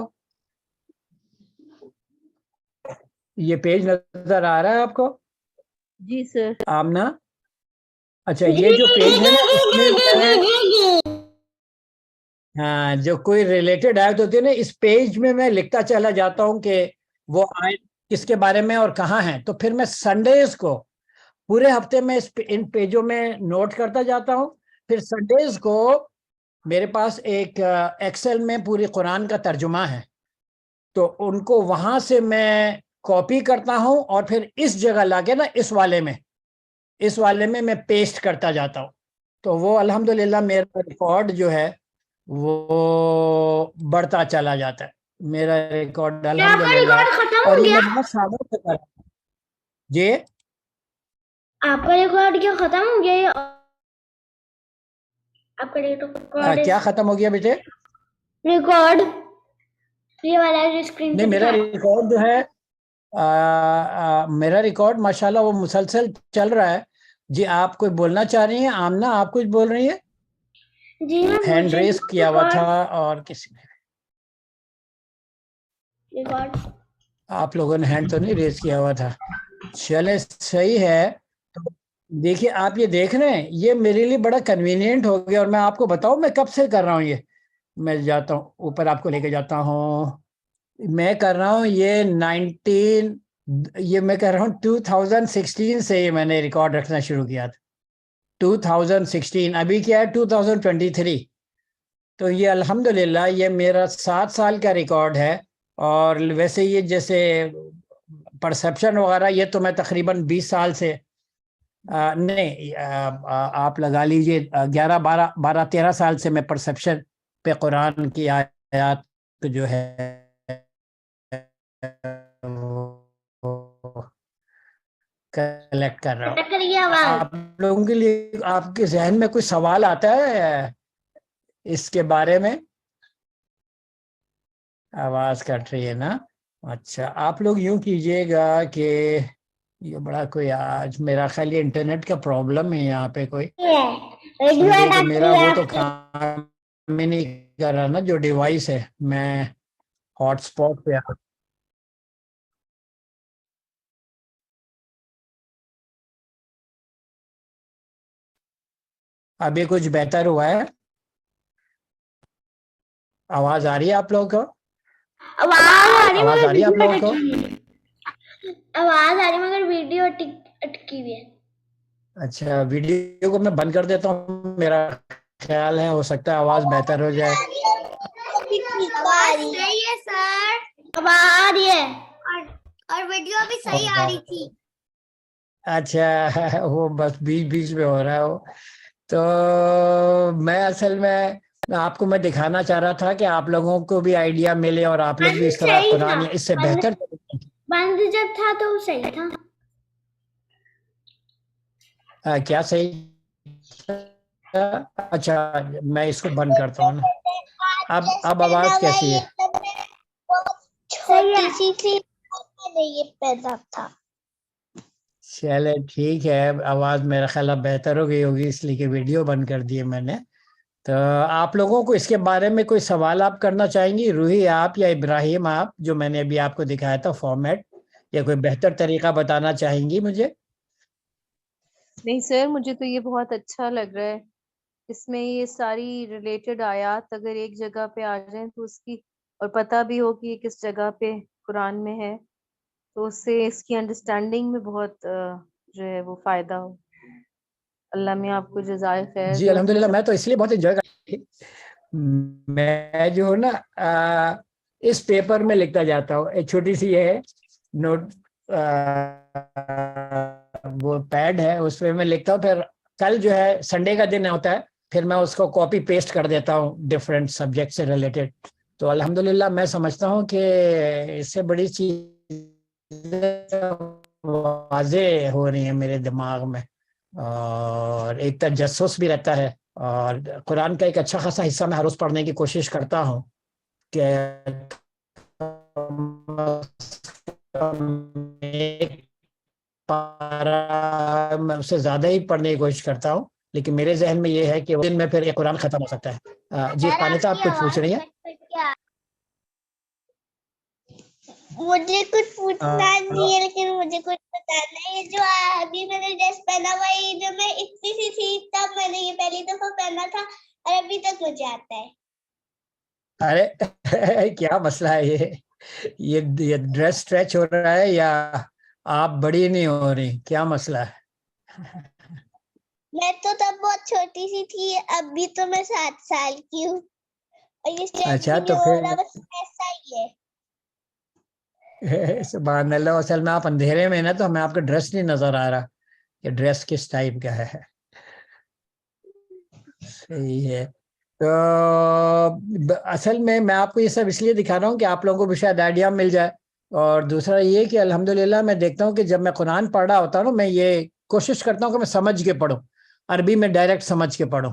یہ پیج نظر آ رہا ہے آپ کو جی سر۔ آمنہ؟ اچھا یہ جو پیج ہے نا اس میں ہاں جو کوئی ریلیٹڈ آیت ہوتی ہے نا، اس پیج میں میں لکھتا چلا جاتا ہوں کہ وہ آیت کس کے بارے میں اور کہاں ہیں. تو پھر میں سنڈیز کو پورے ہفتے میں ان پیجوں میں نوٹ کرتا جاتا ہوں. پھر سنڈیز کو میرے پاس ایک ایکسل میں پوری قرآن کا ترجمہ ہے, تو ان کو وہاں سے میں کاپی کرتا ہوں اور پھر اس جگہ لا کے نا اس والے میں پیسٹ کرتا جاتا ہوں. تو وہ الحمدللہ میرا ریکارڈ جو ہے وہ بڑھتا چلا جاتا ہے. میرا ریکارڈ کیا آپ کا الحمدللہ, ریکارڈ ختم اور ہو یہ گیا؟ میں بہت سالوں سے کر رہا ہوں. جی آپ کا ریکارڈ کیا ختم ہو گیا؟ آپ کا ریکارڈ کیا ختم ہو گیا بیٹے؟ ریکارڈ یہ والا جو اسکرین پہ نہیں, میرا دکھا. ریکارڈ جو ہے میرا ریکارڈ ماشاءاللہ وہ مسلسل چل رہا ہے. جی آپ کوئی بولنا چاہ رہی ہیں آمنہ؟ آپ کچھ بول رہی ہیں؟ جی میں ہینڈ پوچھ رہی ریز کیا ہوا تھا اور کسی نے, ریکارڈ. آپ لوگوں نے ہینڈ تو نہیں ریز کیا ہوا تھا. چلے صحیح ہے. تو دیکھیے آپ یہ دیکھ رہے ہیں, یہ میرے لیے بڑا کنوینئنٹ ہو گیا. اور میں آپ کو بتاؤں میں کب سے کر رہا ہوں یہ. میں جاتا ہوں اوپر, آپ کو لے کے جاتا ہوں. میں کر رہا ہوں یہ میں کر رہا ہوں 2016 سے یہ میں نے ریکارڈ رکھنا شروع کیا تھا. 2016 ابھی کیا ہے 2023. تو یہ الحمدللہ یہ میرا 7 سال کا ریکارڈ ہے. اور ویسے یہ جیسے پرسپشن وغیرہ یہ تو میں تقریباً 20 سال سے نہیں آپ لگا لیجئے 12 13 سال سے میں پرسپشن پہ قرآن کی آیات جو ہے کلیکٹ کر رہا ہوں. اٹک کر گیا آواز. آپ لوگوں کے لیے آپ کے ذہن میں کوئی سوال آتا ہے اس کے بارے میں؟ آواز کٹ رہی ہے نا. اچھا آپ لوگ یوں کیجئے گا کہ یہ بڑا کوئی آج میرا خیال یہ انٹرنیٹ کا پرابلم ہے یہاں پہ کوئی, ریڈیو یہ کہ اٹیک میرا کیا وہ آپ تو کی. کام میں نہیں کر رہا نا جو ڈیوائس ہے. میں ہاٹ اسپاٹ پہ ابھی کچھ بہتر ہوا ہے؟ آواز آ رہی ہے آپ لوگوں کو؟ آواز آ رہی ہے آپ مگر لوگوں کو؟ ویڈیو اٹکی ہوئی ہے. آواز آ رہی مگر ویڈیو اٹکی ہوئی ہے. اچھا ویڈیو کو میں بند کر دیتا ہوں, میرا خیال ہے ہو سکتا ہے آواز بہتر ہو جائے. آواز صحیح ہے سر, آواز آ رہی ہے اور ویڈیو بھی صحیح آ رہی تھی. اچھا وہ بس بیچ بیچ میں ہو رہا ہے وہ. تو میں اصل میں آپ کو میں دکھانا چاہ رہا تھا کہ آپ لوگوں کو بھی آئیڈیا ملے اور آپ لوگ بھی اس بند طرح صحیح تھا, قرآن اس سے بہتر. بند جب تھا تو وہ صحیح تھا. کیا صحیح؟ اچھا میں اس کو بند کرتا ہوں نا. اب آواز کیسی ہے؟ چھوٹی سی تھی یہ پیدا تھا. چلے ٹھیک ہے, آواز میرا خیال اب بہتر ہو گئی ہوگی اس لیے کہ ویڈیو بند کر دیے میں نے. تو آپ لوگوں کو اس کے بارے میں کوئی سوال آپ کرنا چاہیں گی؟ روحی آپ یا ابراہیم آپ, جو میں نے ابھی آپ کو دکھایا تھا فارمیٹ, یا کوئی بہتر طریقہ بتانا چاہیں گی مجھے؟ نہیں سر, مجھے تو یہ بہت اچھا لگ رہا ہے. اس میں یہ ساری ریلیٹڈ آیات اگر ایک جگہ پہ آ جائیں تو اس کی اور پتہ بھی ہو کہ یہ کس جگہ پہ قرآن میں ہے, تو اس سے اس کی انڈرسٹینڈنگ میں بہت جو ہے وہ فائدہ ہو. اللہ میں آپ کو جزائے خیر جی دے. اس الحمدللہ, میں تو اس لیے بہت انجوائے کرتا ہوں. میں جو ہوں نا اس پیپر میں لکھتا جاتا ہوں. ایک چھوٹی سی یہ ہے نوٹ وہ پیڈ ہے, اس پہ میں لکھتا ہوں. پھر کل جو ہے سنڈے کا دن ہوتا ہے, پھر میں اس کو کاپی پیسٹ کر دیتا ہوں ڈفرینٹ سبجیکٹ سے ریلیٹڈ. تو الحمدللہ میں سمجھتا ہوں کہ اس سے بڑی چیز واضح ہو رہی ہیں میرے دماغ میں, اور ایک تجسس بھی رہتا ہے. اور قرآن کا ایک اچھا خاصا حصہ میں ہر روز پڑھنے کی کوشش کرتا ہوں کہ میں اس سے زیادہ ہی پڑھنے کی کوشش کرتا ہوں. لیکن میرے ذہن میں یہ ہے کہ دن میں پھر ایک قرآن ختم ہو سکتا ہے. جی قانتا آپ کچھ پوچھ رہی ہیں؟ مجھے کچھ پوچھنا نہیں ہے لیکن مجھے کچھ بتانا ہے. جو ابھی میں نے ڈریس پہنا ہوا ہے, جو میں اتنی سی تھی تب میں نے یہ پہلی دفعہ پہنا تھا اور ابھی تک مجھے آتا ہے. ارے کیا مسئلہ ہے یہ؟ یہ ڈریس اسٹریچ ہو رہا ہے یا آپ بڑی نہیں ہو رہی؟ کیا مسئلہ ہے؟ میں تو تب بہت چھوٹی سی تھی، اب بھی تو میں 7 سال کی ہوں، اور یہ اسٹریچ اچھا بھی تو نہیں ہو رہا، پھر بس ایسا ہی ہے۔ سبحان اللہ، اصل میں آپ اندھیرے میں نا تو ہمیں آپ کا ڈریس نہیں نظر آ رہا کہ ڈریس کس ٹائپ کا ہے۔ صحیح ہے۔ تو اصل میں آپ کو یہ سب اس لیے دکھا رہا ہوں کہ آپ لوگوں کو بھی شاید آئیڈیا مل جائے، اور دوسرا یہ کہ الحمدللہ میں دیکھتا ہوں کہ جب میں قرآن پڑھ رہا ہوتا ہوں نا، میں یہ کوشش کرتا ہوں کہ میں سمجھ کے پڑھوں، عربی میں ڈائریکٹ سمجھ کے پڑھوں،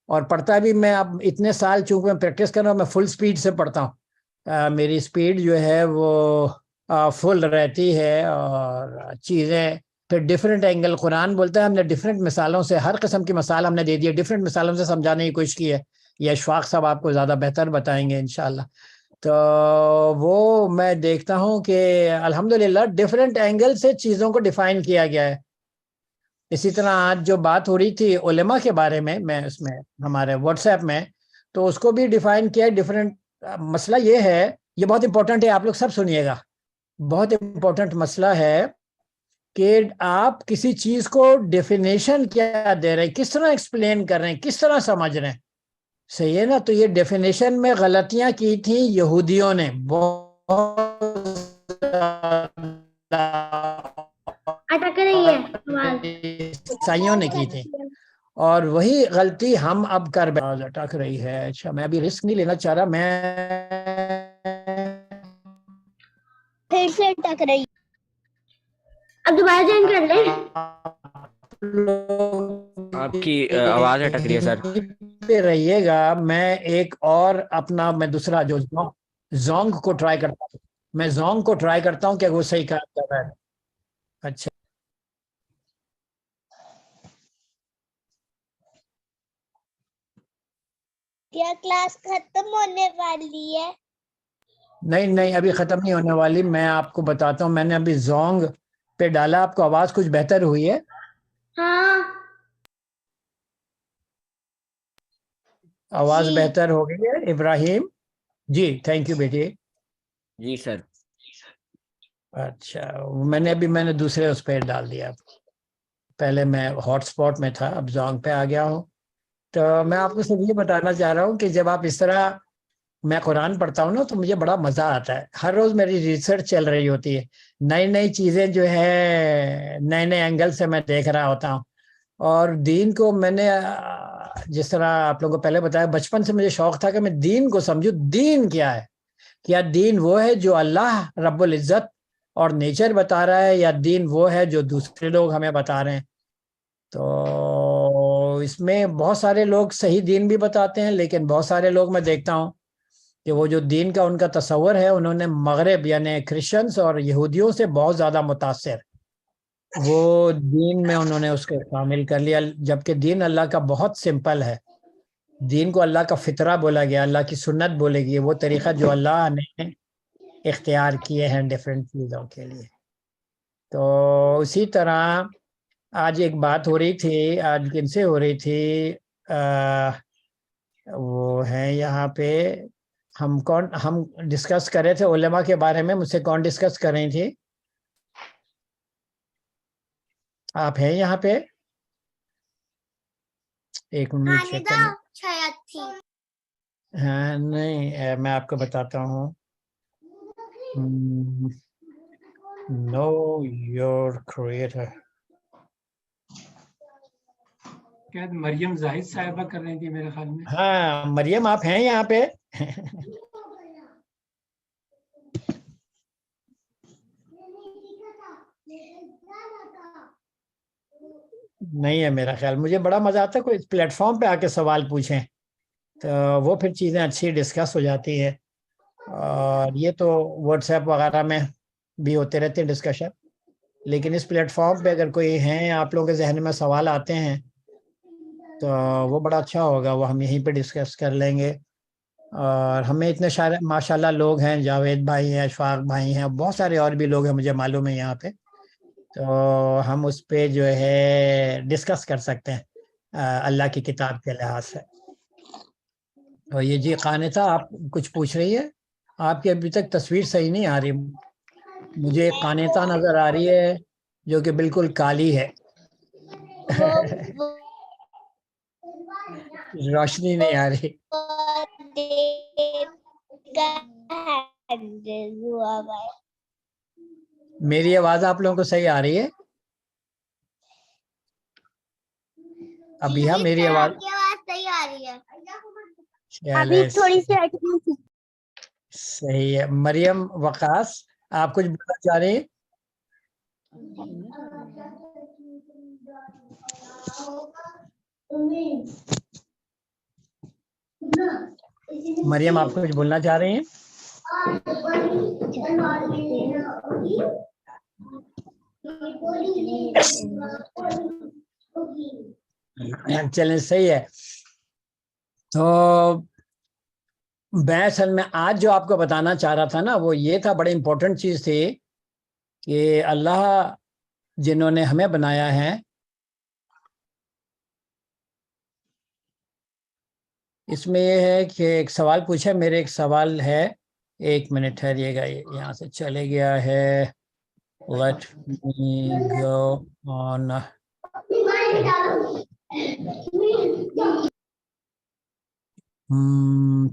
اور پڑھتا بھی میں اب اتنے سال چونکہ میں پریکٹس کر رہا ہوں، میں فل سپیڈ سے پڑھتا ہوں۔ میری سپیڈ جو ہے وہ فل رہتی ہے، اور چیزیں پھر ڈفرینٹ اینگل قرآن بولتا ہے، ہم نے ڈفرینٹ مثالوں سے، ہر قسم کی مثال ہم نے دے دی ہے، ڈفرینٹ مثالوں سے سمجھانے کی کوشش کی ہے۔ یہ اشفاق صاحب آپ کو زیادہ بہتر بتائیں گے انشاءاللہ۔ تو وہ میں دیکھتا ہوں کہ الحمدللہ ڈفرینٹ اینگل سے چیزوں کو ڈیفائن کیا گیا ہے۔ اسی طرح آج جو بات ہو رہی تھی علماء کے بارے میں اس میں ہمارے واٹس ایپ میں، تو اس کو بھی ڈیفائن کیا ہے ڈفرینٹ۔ مسئلہ یہ ہے، یہ بہت امپورٹنٹ ہے، آپ لوگ سب سنیے گا، بہت امپورٹنٹ مسئلہ ہے کہ آپ کسی چیز کو ڈیفینیشن کیا دے رہے ہیں، کس طرح ایکسپلین کر رہے ہیں، کس طرح سمجھ رہے ہیں، صحیح ہے نا؟ تو یہ ڈیفینیشن میں غلطیاں کی تھیں یہودیوں نے، اٹک رہی ہے آواز۔ عیسائیوں نے کی تھی، اور وہی غلطی ہم اب کر آواز اٹک رہی ہے۔ اچھا، میں ابھی رسک نہیں لینا چاہ رہا، میں پھر سے اٹک رہی۔ اب دوبارہ جوائن کر لیں۔ آپ کی آواز اٹک رہی ہے سر۔ پہ رہیے گا، میں ایک اور اپنا میں دوسرا جو زونگ کو ٹرائی کرتا ہوں، میں زونگ کو ٹرائی کرتا ہوں کہ وہ صحیح کام کر رہا ہے۔ اچھا، کیا کلاس ختم ہونے والی ہے؟ نہیں ابھی ختم نہیں ہونے والی، میں آپ کو بتاتا ہوں، میں نے ابھی زونگ پہ ڈالا، آپ کو آواز کچھ بہتر ہوئی ہے؟ ہاں آواز جی بہتر ہو گئی ہے ابراہیم جی؟ تھینک یو بیٹی۔ جی سر۔ اچھا، میں نے دوسرے اس پہ ڈال دیا، پہلے میں ہاٹ سپاٹ میں تھا، اب زونگ پہ آ گیا ہوں۔ تو میں آپ کو صرف یہ بتانا چاہ رہا ہوں کہ جب آپ اس طرح، میں قرآن پڑھتا ہوں نا تو مجھے بڑا مزہ آتا ہے، ہر روز میری ریسرچ چل رہی ہوتی ہے، نئی چیزیں جو ہے نئے اینگل سے میں دیکھ رہا ہوتا ہوں۔ اور دین کو میں نے جس طرح آپ لوگوں کو پہلے بتایا، بچپن سے مجھے شوق تھا کہ میں دین کو سمجھوں، دین کیا ہے، کیا دین وہ ہے جو اللہ رب العزت اور نیچر بتا رہا ہے، یا دین وہ ہے جو دوسرے لوگ ہمیں بتا رہے ہیں؟ تو اس میں بہت سارے لوگ صحیح دین بھی بتاتے ہیں، لیکن بہت سارے لوگ میں دیکھتا ہوں کہ وہ جو دین کا ان کا تصور ہے، انہوں نے مغرب یعنی کرسچنز اور یہودیوں سے بہت زیادہ متاثر، وہ دین میں انہوں نے اس کو شامل کر لیا، جبکہ دین اللہ کا بہت سمپل ہے۔ دین کو اللہ کا فطرہ بولا گیا، اللہ کی سنت بولے گی، وہ طریقہ جو اللہ نے اختیار کیے ہیں ڈیفرنٹ چیزوں کے لیے۔ تو اسی طرح آج ایک بات ہو رہی تھی، آج کن سے ہو رہی تھی، وہ ہیں یہاں پہ، ہم ڈسکس کر رہے تھے علماء کے بارے میں، مجھ سے کون ڈسکس کر رہی تھی؟ آپ ہیں یہاں پہ؟ ایک منٹ چیک کرنا۔ شاید تھی۔ ہاں نہیں، میں آپ کو بتاتا ہوں، نو یور کریٹر۔ کیا مریم زاہد صاحبہ کر رہی تھی میرے خیال میں؟ ہاں مریم، آپ ہیں یہاں پہ؟ نہیں ہے میرا خیال، مجھے بڑا مزہ آتا ہے کوئی اس پلیٹ فارم پہ آ کے سوال پوچھیں، تو وہ پھر چیزیں اچھی ڈسکس ہو جاتی ہے، اور یہ تو واٹس ایپ وغیرہ میں بھی ہوتے رہتے ہیں ڈسکشن، لیکن اس پلیٹ فارم پہ اگر کوئی ہیں آپ لوگوں کے ذہن میں سوال آتے ہیں تو وہ بڑا اچھا ہوگا، وہ ہم یہیں پہ ڈسکس کر لیں گے۔ اور ہمیں اتنے سارے ماشاءاللہ لوگ ہیں، جاوید بھائی ہیں، اشفاق بھائی ہیں، بہت سارے اور بھی لوگ ہیں مجھے معلوم ہے یہاں پہ، تو ہم اس پہ جو ہے ڈسکس کر سکتے ہیں اللہ کی کتاب کے لحاظ سے۔ اور یہ جی قانتا، آپ کچھ پوچھ رہی ہے آپ کی ابھی تک تصویر صحیح نہیں آ رہی. مجھے ایک قانتہ نظر آ رہی ہے جو کہ بالکل کالی ہے. روشنی نہیں آ رہی. میری آواز آپ لوگوں کو صحیح آ رہی ہے؟ ابھی میری آواز کی آواز صحیح آ رہی ہے. ابھی تھوڑی سی اٹکی تھی. صحیح ہے. مریم وقاص آپ کچھ بولنا چاہ رہی ہیں؟ مریم آپ کچھ بولنا چاہ رہی ہیں؟ چلیں صحیح ہے. تو میں اصل میں آج جو آپ کو بتانا چاہ رہا تھا نا وہ یہ تھا، بڑی امپورٹنٹ چیز تھی کہ اللہ جنہوں نے ہمیں بنایا ہے اس میں یہ ہے کہ ایک سوال پوچھا. میرے ایک سوال ہے، ایک منٹ ٹھہریے گا، یہاں سے چلے گیا ہے. Let me go on.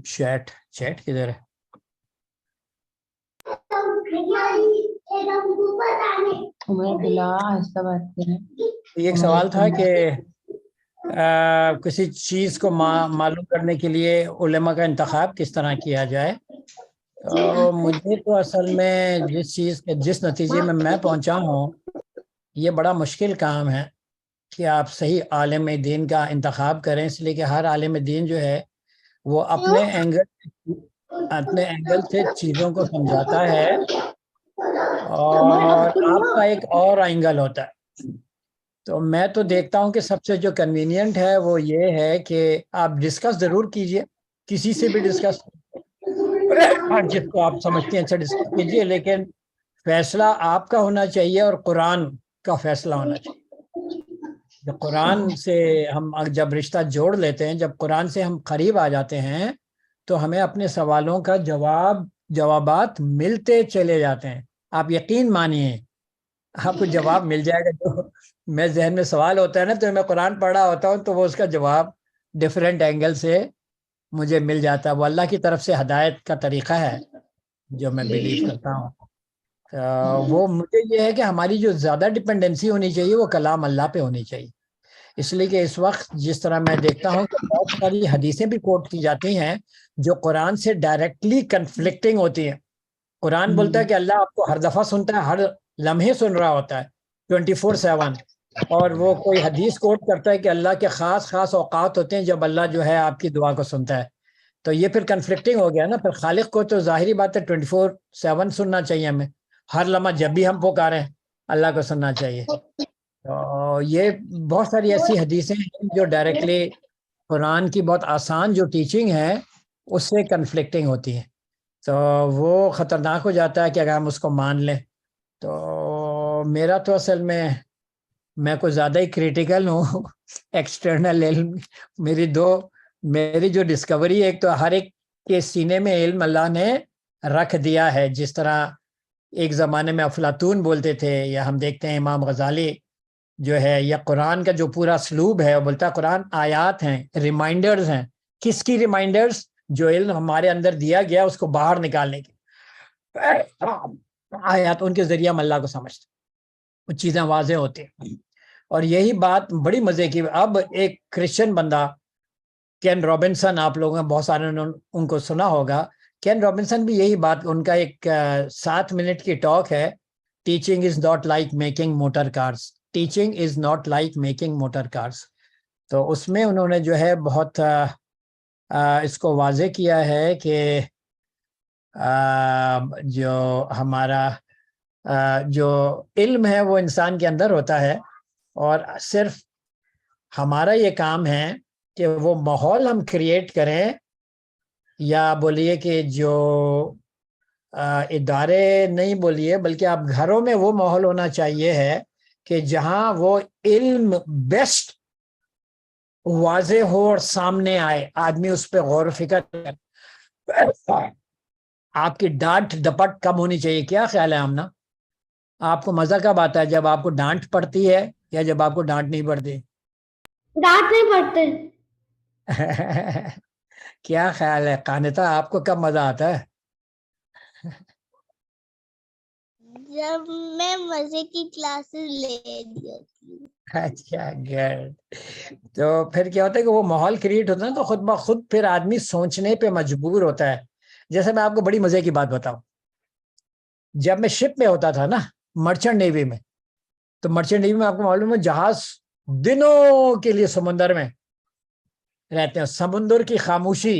Chat کدھر ہے؟ ایک سوال تھا کہ کسی چیز کو معلوم کرنے کے لیے علماء کا انتخاب کس طرح کیا جائے. تو مجھے تو اصل میں جس نتیجے میں پہنچا ہوں، یہ بڑا مشکل کام ہے کہ آپ صحیح عالم دین کا انتخاب کریں، اس لیے کہ ہر عالم دین جو ہے وہ اپنے اینگل سے چیزوں کو سمجھاتا ہے اور آپ کا ایک اور اینگل ہوتا ہے. تو میں تو دیکھتا ہوں کہ سب سے جو کنوینئنٹ ہے وہ یہ ہے کہ آپ ڈسکس ضرور کیجئے، کسی سے بھی ڈسکس جس کو آپ سمجھتے ہیں اچھا ڈسکس کیجئے، لیکن فیصلہ آپ کا ہونا چاہیے اور قرآن کا فیصلہ ہونا چاہیے. قرآن سے ہم جب رشتہ جوڑ لیتے ہیں، جب قرآن سے ہم قریب آ جاتے ہیں تو ہمیں اپنے سوالوں کا جوابات ملتے چلے جاتے ہیں. آپ یقین مانیے آپ کو جواب مل جائے گا. جو میں ذہن میں سوال ہوتا ہے نا تو میں قرآن پڑھ رہا ہوتا ہوں تو وہ اس کا جواب ڈیفرنٹ اینگل سے مجھے مل جاتا ہے. وہ اللہ کی طرف سے ہدایت کا طریقہ ہے جو میں بلیو کرتا ہوں. وہ مجھے یہ ہے کہ ہماری جو زیادہ ڈپینڈنسی ہونی چاہیے وہ کلام اللہ پہ ہونی چاہیے. اس لیے کہ اس وقت جس طرح میں دیکھتا ہوں کہ بہت ساری حدیثیں بھی کوٹ کی جاتی ہیں جو قرآن سے ڈائریکٹلی کنفلکٹنگ ہوتی ہیں. قرآن بولتا ہے کہ اللہ آپ کو ہر دفعہ سنتا ہے، ہر لمحے سن رہا ہوتا ہے 24/7، اور وہ کوئی حدیث کوٹ کرتا ہے کہ اللہ کے خاص اوقات ہوتے ہیں جب اللہ جو ہے آپ کی دعا کو سنتا ہے. تو یہ پھر کنفلکٹنگ ہو گیا نا. پھر خالق کو تو ظاہری بات ہے 24/7 سننا چاہیے، ہمیں ہر لمحہ جب بھی ہم پکاریں اللہ کو سننا چاہیے. تو یہ بہت ساری ایسی حدیثیں ہیں جو ڈائریکٹلی قرآن کی بہت آسان جو ٹیچنگ ہے اس سے کنفلکٹنگ ہوتی ہیں. تو وہ خطرناک ہو جاتا ہے کہ اگر ہم اس کو مان لیں. تو میرا تو اصل میں کوئی زیادہ ہی کریٹیکل ہوں. ایکسٹرنل علم میری جو ڈسکوری ہے، ایک تو ہر ایک کے سینے میں علم اللہ نے رکھ دیا ہے. جس طرح ایک زمانے میں افلاطون بولتے تھے، یا ہم دیکھتے ہیں امام غزالی جو ہے، یا قرآن کا جو پورا اسلوب ہے وہ بولتا ہے قرآن آیات ہیں، ریمائنڈرز ہیں. کس کی ریمائنڈرز؟ جو علم ہمارے اندر دیا گیا اس کو باہر نکالنے کی آیات، ان کے ذریعے ہم اللہ کو سمجھتے ہیں، وہ چیزیں واضح ہوتی ہیں. اور یہی بات بڑی مزے کی. اب ایک کرسچن بندہ کین رابنسن، آپ لوگوں نے بہت سارے ان کو سنا ہوگا. کین رابنسن بھی یہی بات، ان کا ایک 7 منٹ کی ٹاک ہے، teaching is not like making motor cars. Teaching is not like making motor cars. تو اس میں انہوں نے جو ہے بہت اس کو واضح کیا ہے کہ جو ہمارا جو علم ہے وہ انسان کے اندر ہوتا ہے، اور صرف ہمارا یہ کام ہے کہ وہ ماحول ہم کریٹ کریں، یا بولیے کہ جو ادارے نہیں بولیے بلکہ آپ گھروں میں وہ ماحول ہونا چاہیے ہے کہ جہاں وہ علم بیسٹ واضح ہو اور سامنے آئے، آدمی اس پہ غور و فکر کرے. آپ کی ڈانٹ ڈپٹ کم ہونی چاہیے. کیا خیال ہے آمنہ؟ آپ کو مزہ کب آتا ہے؟ جب آپ کو ڈانٹ پڑتی ہے یا جب آپ کو ڈانٹ نہیں پڑتی؟ ڈانٹ نہیں پڑتے. کیا خیال ہے قانتا، آپ کو کب مزہ آتا ہے؟ جب میں مزے کی کلاسز لے رہی ہوتی ہوں. اچھا گڈ. تو پھر کیا ہوتا ہے کہ وہ ماحول کریٹ ہوتا ہے تو خود بخود پھر آدمی سوچنے پہ مجبور ہوتا ہے. جیسے میں آپ کو بڑی مزے کی بات بتاؤں، جب میں شپ میں ہوتا تھا نا، مرچنٹ نیوی میں، تو مرچنٹ نیوی میں آپ کو معلوم ہے جہاز دنوں کے لیے سمندر میں رہتے ہیں. سمندر کی خاموشی،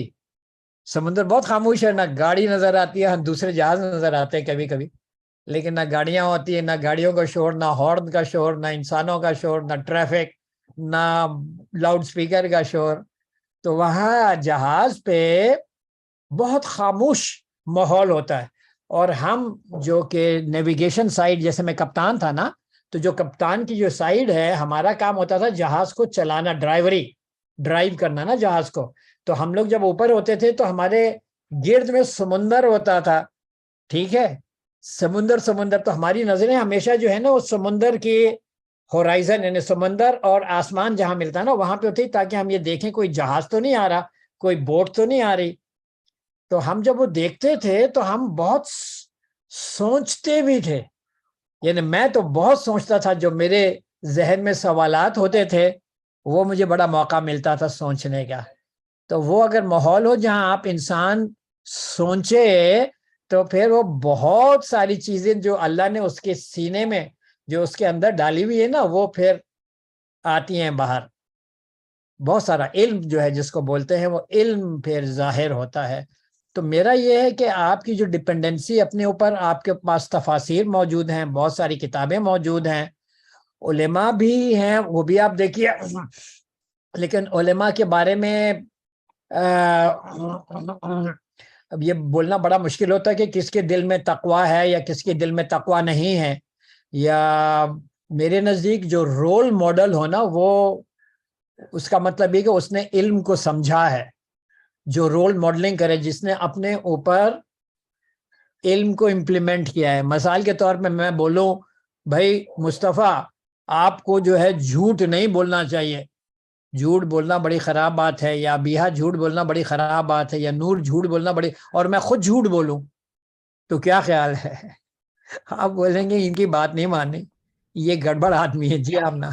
سمندر بہت خاموش ہے، نہ گاڑی نظر آتی ہے، دوسرے جہاز نظر آتے ہیں کبھی کبھی، لیکن نہ گاڑیاں ہوتی ہیں، نہ گاڑیوں کا شور، نہ ہارن کا شور، نہ انسانوں کا شور، نہ ٹریفک، نہ لاؤڈ سپیکر کا شور. تو وہاں جہاز پہ بہت خاموش ماحول ہوتا ہے. اور ہم جو کہ نیویگیشن سائڈ، جیسے میں کپتان تھا نا، تو جو کپتان کی جو سائڈ ہے، ہمارا کام ہوتا تھا جہاز کو چلانا، ڈرائیو کرنا نا جہاز کو. تو ہم لوگ جب اوپر ہوتے تھے تو ہمارے گرد میں سمندر ہوتا تھا، ٹھیک ہے، سمندر. تو ہماری نظریں ہمیشہ جو ہے نا وہ سمندر کی ہورائزن، یعنی سمندر اور آسمان جہاں ملتا ہے نا وہاں پہ ہوتی، تاکہ ہم یہ دیکھیں کوئی جہاز تو نہیں آ رہا، کوئی بوٹ تو نہیں آ رہی. تو ہم جب وہ دیکھتے تھے تو ہم بہت سوچتے بھی تھے، یعنی میں تو بہت سوچتا تھا، جو میرے ذہن میں سوالات ہوتے تھے وہ مجھے بڑا موقع ملتا تھا سوچنے کا. تو وہ اگر ماحول ہو جہاں آپ انسان سوچے تو پھر وہ بہت ساری چیزیں جو اللہ نے اس کے سینے میں، جو اس کے اندر ڈالی ہوئی ہے نا، وہ پھر آتی ہیں باہر. بہت سارا علم جو ہے جس کو بولتے ہیں، وہ علم پھر ظاہر ہوتا ہے. تو میرا یہ ہے کہ آپ کی جو ڈپینڈنسی اپنے اوپر، آپ کے پاس تفاسیر موجود ہیں، بہت ساری کتابیں موجود ہیں، علماء بھی ہیں، وہ بھی آپ دیکھیے. لیکن علماء کے بارے میں اب یہ بولنا بڑا مشکل ہوتا ہے کہ کس کے دل میں تقوی ہے یا کس کے دل میں تقوی نہیں ہے. یا میرے نزدیک جو رول ماڈل ہونا، وہ اس کا مطلب یہ کہ اس نے علم کو سمجھا ہے. جو رول ماڈلنگ کرے، جس نے اپنے اوپر علم کو امپلیمنٹ کیا ہے. مثال کے طور پہ میں بولوں، بھائی مصطفیٰ آپ کو جو ہے جھوٹ نہیں بولنا چاہیے، جھوٹ بولنا بڑی خراب بات ہے، یا بیہا جھوٹ بولنا بڑی خراب بات ہے، یا نور جھوٹ بولنا بڑی، اور میں خود جھوٹ بولوں تو کیا خیال ہے؟ آپ بولیں گے ان کی بات نہیں ماننی، یہ گڑبڑ آدمی ہے. جی آمنہ،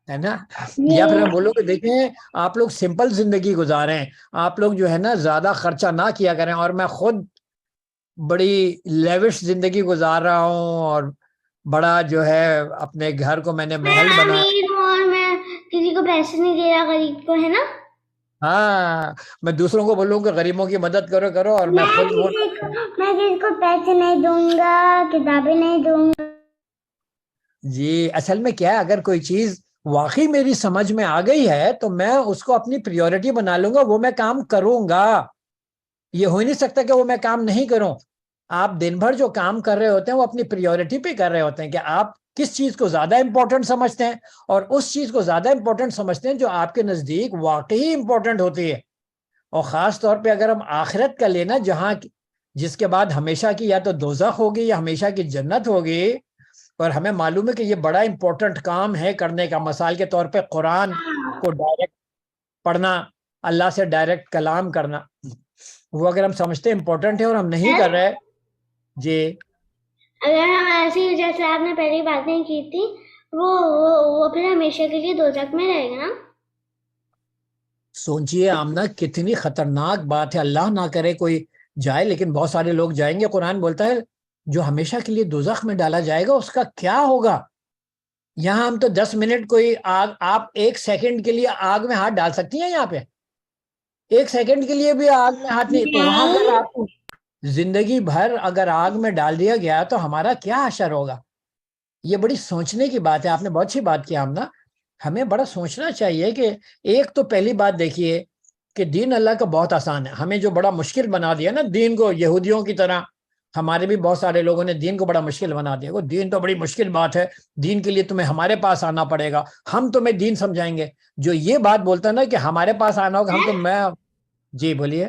ہے نا. یا پھر میں بولوں کہ دیکھیں آپ لوگ سمپل زندگی گزاریں، آپ لوگ جو ہے نا زیادہ خرچہ نہ کیا کریں، اور میں خود بڑی لیوش زندگی گزار رہا ہوں، اور بڑا جو ہے اپنے گھر کو میں نے محل بنایا. اور میں کسی کو پیسے نہیں دے رہا، غریب کو، ہے نا. ہاں، میں دوسروں کو بولوں کہ غریبوں کی مدد کرو، اور میں خود وہ میں کسی کو پیسے نہیں دوں گا، کتابیں نہیں دوں گا. جی اصل میں کیا ہے، اگر کوئی چیز واقعی میری سمجھ میں آ گئی ہے تو میں اس کو اپنی پریورٹی بنا لوں گا، وہ میں کام کروں گا. یہ ہو ہی نہیں سکتا کہ وہ میں کام نہیں کروں. آپ دن بھر جو کام کر رہے ہوتے ہیں وہ اپنی پریورٹی پہ کر رہے ہوتے ہیں، کہ آپ کس چیز کو زیادہ امپورٹنٹ سمجھتے ہیں، اور اس چیز کو زیادہ امپورٹنٹ سمجھتے ہیں جو آپ کے نزدیک واقعی امپورٹنٹ ہوتی ہے. اور خاص طور پہ اگر ہم آخرت کا لینا، جہاں جس کے بعد ہمیشہ کی یا تو دوزخ ہوگی یا ہمیشہ کی جنت ہوگی، اور ہمیں معلوم ہے کہ یہ بڑا امپورٹنٹ کام ہے کرنے کا. مثال کے طور پہ قرآن کو ڈائریکٹ پڑھنا، اللہ سے ڈائریکٹ کلام کرنا، وہ اگر ہم سمجھتے امپورٹنٹ ہے اور ہم نہیں کر رہے. جی اگر ہم ایسی، جیسے آپ نے پہلی باتیں کی تھی، وہ پھر ہمیشہ کے لیے دوزخ میں رہے گا نا. سوچئے آمنہ، کتنی خطرناک بات ہے. اللہ نہ کرے کوئی جائے، لیکن بہت سارے لوگ جائیں گے. قرآن بولتا ہے جو ہمیشہ کے لیے دوزخ میں ڈالا جائے گا اس کا کیا ہوگا. یہاں ہم تو 10 منٹ کوئی آگ، آپ 1 سیکنڈ کے لیے آگ میں ہاتھ ڈال سکتی ہیں، یہاں پہ 1 سیکنڈ کے لیے بھی آگ میں ہاتھ نہیں. تو وہاں اگر آپ کو زندگی بھر اگر آگ میں ڈال دیا گیا تو ہمارا کیا حشر ہوگا. یہ بڑی سوچنے کی بات ہے. آپ نے بہت اچھی بات کی آمنہ. ہمیں بڑا سوچنا چاہیے کہ ایک تو پہلی بات دیکھیے کہ دین اللہ کا بہت آسان ہے. ہمیں جو بڑا مشکل بنا دیا نا دین کو، یہودیوں کی طرح ہمارے بھی بہت سارے لوگوں نے دین کو بڑا مشکل بنا دیا. وہ دین تو بڑی مشکل بات ہے، دین کے لیے تمہیں ہمارے پاس آنا پڑے گا، ہم تمہیں دین سمجھائیں گے. جو یہ بات بولتا ہے نا کہ ہمارے پاس آنا ہوگا، ہم تو میں. جی بولیے.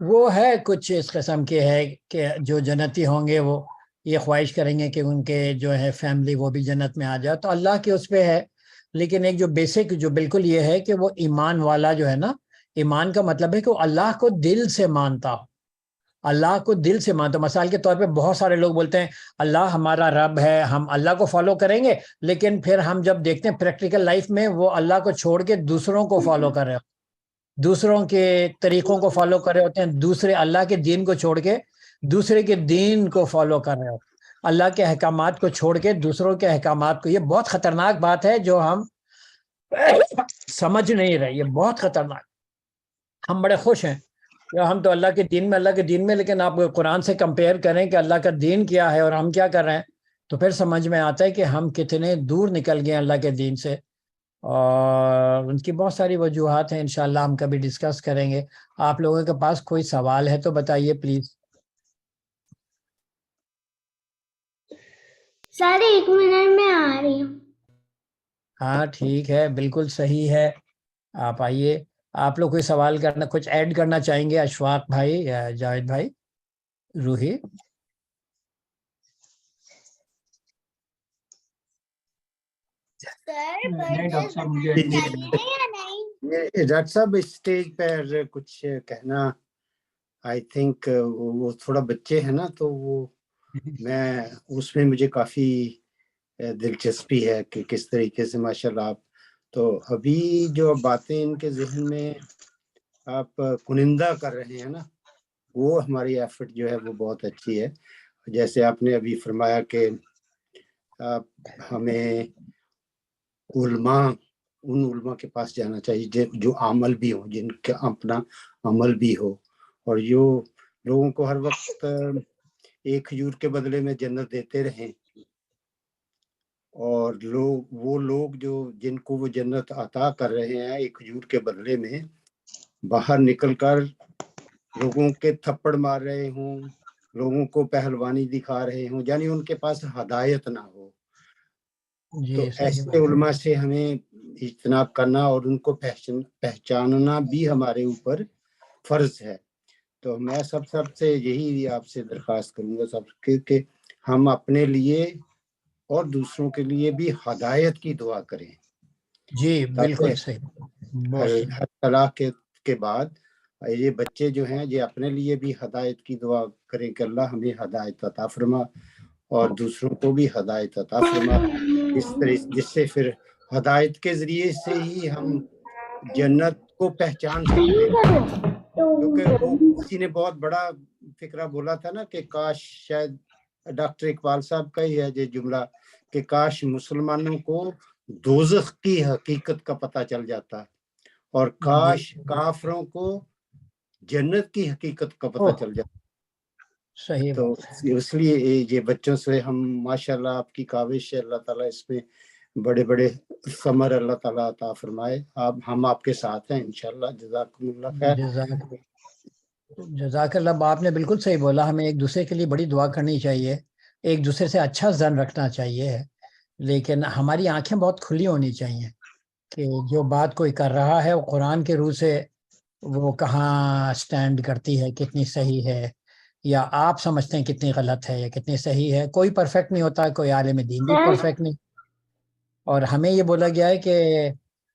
وہ ہے کچھ اس قسم کے ہے کہ جو جنتی ہوں گے وہ یہ خواہش کریں گے کہ ان کے جو ہے فیملی وہ بھی جنت میں آ جائے، تو اللہ کے اس پہ ہے. لیکن ایک جو بیسک جو بالکل یہ ہے کہ وہ ایمان والا جو ہے نا، ایمان کا مطلب ہے کہ وہ اللہ کو دل سے مانتا ہو، اللہ کو دل سے مانتا ہو. مثال کے طور پہ بہت سارے لوگ بولتے ہیں اللہ ہمارا رب ہے، ہم اللہ کو فالو کریں گے، لیکن پھر ہم جب دیکھتے ہیں پریکٹیکل لائف میں وہ اللہ کو چھوڑ کے دوسروں کو فالو کر رہے ہو، دوسروں کے طریقوں کو فالو کر رہے ہوتے ہیں، دوسرے اللہ کے دین کو چھوڑ کے دوسرے کے دین کو فالو کر رہے ہوتے ہیں، اللہ کے احکامات کو چھوڑ کے دوسروں کے احکامات کو. یہ بہت خطرناک بات ہے جو ہم سمجھ نہیں رہے، یہ بہت خطرناک. ہم بڑے خوش ہیں کہ ہم تو اللہ کے دین میں، لیکن آپ قرآن سے کمپیئر کریں کہ اللہ کا دین کیا ہے اور ہم کیا کر رہے ہیں، تو پھر سمجھ میں آتا ہے کہ ہم کتنے دور نکل گئے اللہ کے دین سے. اور ان کی بہت ساری وجوہات ہیں، انشاءاللہ ہم کبھی ڈسکس کریں گے. آپ لوگوں کے پاس کوئی سوال ہے تو بتائیے پلیز. سر 1 منٹ میں آ رہی ہوں. ہاں ٹھیک ہے، بالکل صحیح ہے، آپ آئیے. آپ لوگ کوئی سوال کرنا، کچھ ایڈ کرنا چاہیں گے؟ اشفاق بھائی یا جاوید بھائی، روحی؟ سر نہیں ڈاکٹر صاحب مجھے چاہیے یا نہیں؟ ڈاکٹر صاحب اسٹیج پر کچھ کہنا، آئی تھنک وہ تھوڑا بچے ہیں نا، تو وہ میں اس میں مجھے کافی دلچسپی ہے کہ کس طریقے سے ماشاءاللہ آپ تو ابھی جو باتیں ان کے ذہن میں آپ کنندہ کر رہے ہیں نا، وہ ہماری ایفرٹ جو ہے وہ بہت اچھی ہے. جیسے آپ نے ابھی فرمایا کہ ہمیں ان علماء کے پاس جانا چاہیے جو عمل بھی ہو، جن کا اپنا عمل بھی ہو، اور جو لوگوں کو ہر وقت ایک کھجور کے بدلے میں جنت دیتے رہیں، اور وہ لوگ جن کو وہ جنت عطا کر رہے ہیں ایک کھجور کے بدلے میں، باہر نکل کر لوگوں کے تھپڑ مار رہے ہوں، لوگوں کو پہلوانی دکھا رہے ہوں، یعنی ان کے پاس ہدایت نہ ہو. تو ایسے علماء سے ہمیں اجتناب کرنا اور ان کو پہچاننا بھی ہمارے اوپر فرض ہے. تو میں سب سے یہی آپ سے درخواست کروں گا کہ ہم اپنے لیے اور دوسروں کے لیے بھی ہدایت کی دعا کریں. جی بالکل صحیح. ہر طلاق کے بعد یہ بچے جو ہیں یہ اپنے لیے بھی ہدایت کی دعا کریں کہ اللہ ہمیں ہدایت عطا فرما اور دوسروں کو بھی ہدایت عطا فرما، جس سے پھر ہدایت کے ذریعے سے ہی ہم جنت کو پہچان سکتے ہیں. کیونکہ وہ کسی نے بہت بڑا فکرہ بولا تھا نا کہ کاش، شاید ڈاکٹر اقبال صاحب کا ہی ہے یہ جملہ، کہ کاش مسلمانوں کو دوزخ کی حقیقت کا پتہ چل جاتا اور کاش کافروں کو جنت کی حقیقت کا پتہ چل جاتا. صحیح تو اس لیے یہ بچوں سے ہم ماشاءاللہ آپ کی کاوش ہے، اللہ تعالیٰ اس میں بڑے بڑے ثمر اللہ تعالیٰ عطا فرمائے. ہم آپ کے ساتھ ہیں انشاءاللہ. جزاکم اللہ خیر. جزاک اللہ. آپ نے بالکل صحیح بولا، ہمیں ایک دوسرے کے لیے بڑی دعا کرنی چاہیے، ایک دوسرے سے اچھا ظن رکھنا چاہیے، لیکن ہماری آنکھیں بہت کھلی ہونی چاہیے کہ جو بات کوئی کر رہا ہے وہ قرآن کے روح سے وہ کہاں سٹینڈ کرتی ہے، کتنی صحیح ہے، یا آپ سمجھتے ہیں کتنی غلط ہے یا کتنی صحیح ہے. کوئی پرفیکٹ نہیں ہوتا، کوئی عالم دین بھی پرفیکٹ نہیں. اور ہمیں یہ بولا گیا ہے کہ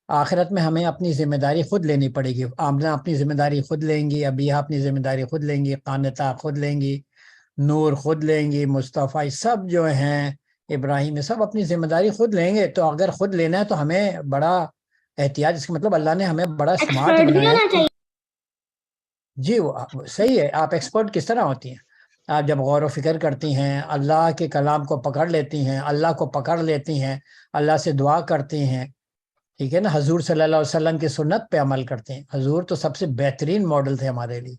آخرت میں ہمیں اپنی ذمہ داری خود لینی پڑے گی. آمنہ اپنی ذمہ داری خود لیں گی، ابیہ اپنی ذمہ داری خود لیں گی، قانتہ خود لیں گی، نور خود لیں گی، مصطفیٰ سب جو ہیں، ابراہیم سب اپنی ذمہ داری خود لیں گے. تو اگر خود لینا ہے تو ہمیں بڑا احتیاط، اس کا مطلب اللہ نے ہمیں بڑا اسمارٹ بنایا ہے. جی وہ صحیح ہے. آپ ایکسپرٹ کس طرح ہوتی ہیں؟ آپ جب غور و فکر کرتی ہیں، اللہ کے کلام کو پکڑ لیتی ہیں، اللہ کو پکڑ لیتی ہیں، اللہ سے دعا کرتی ہیں، ٹھیک ہے نا، حضور صلی اللہ علیہ وسلم کی سنت پہ عمل کرتے ہیں. حضور تو سب سے بہترین ماڈل تھے ہمارے لیے،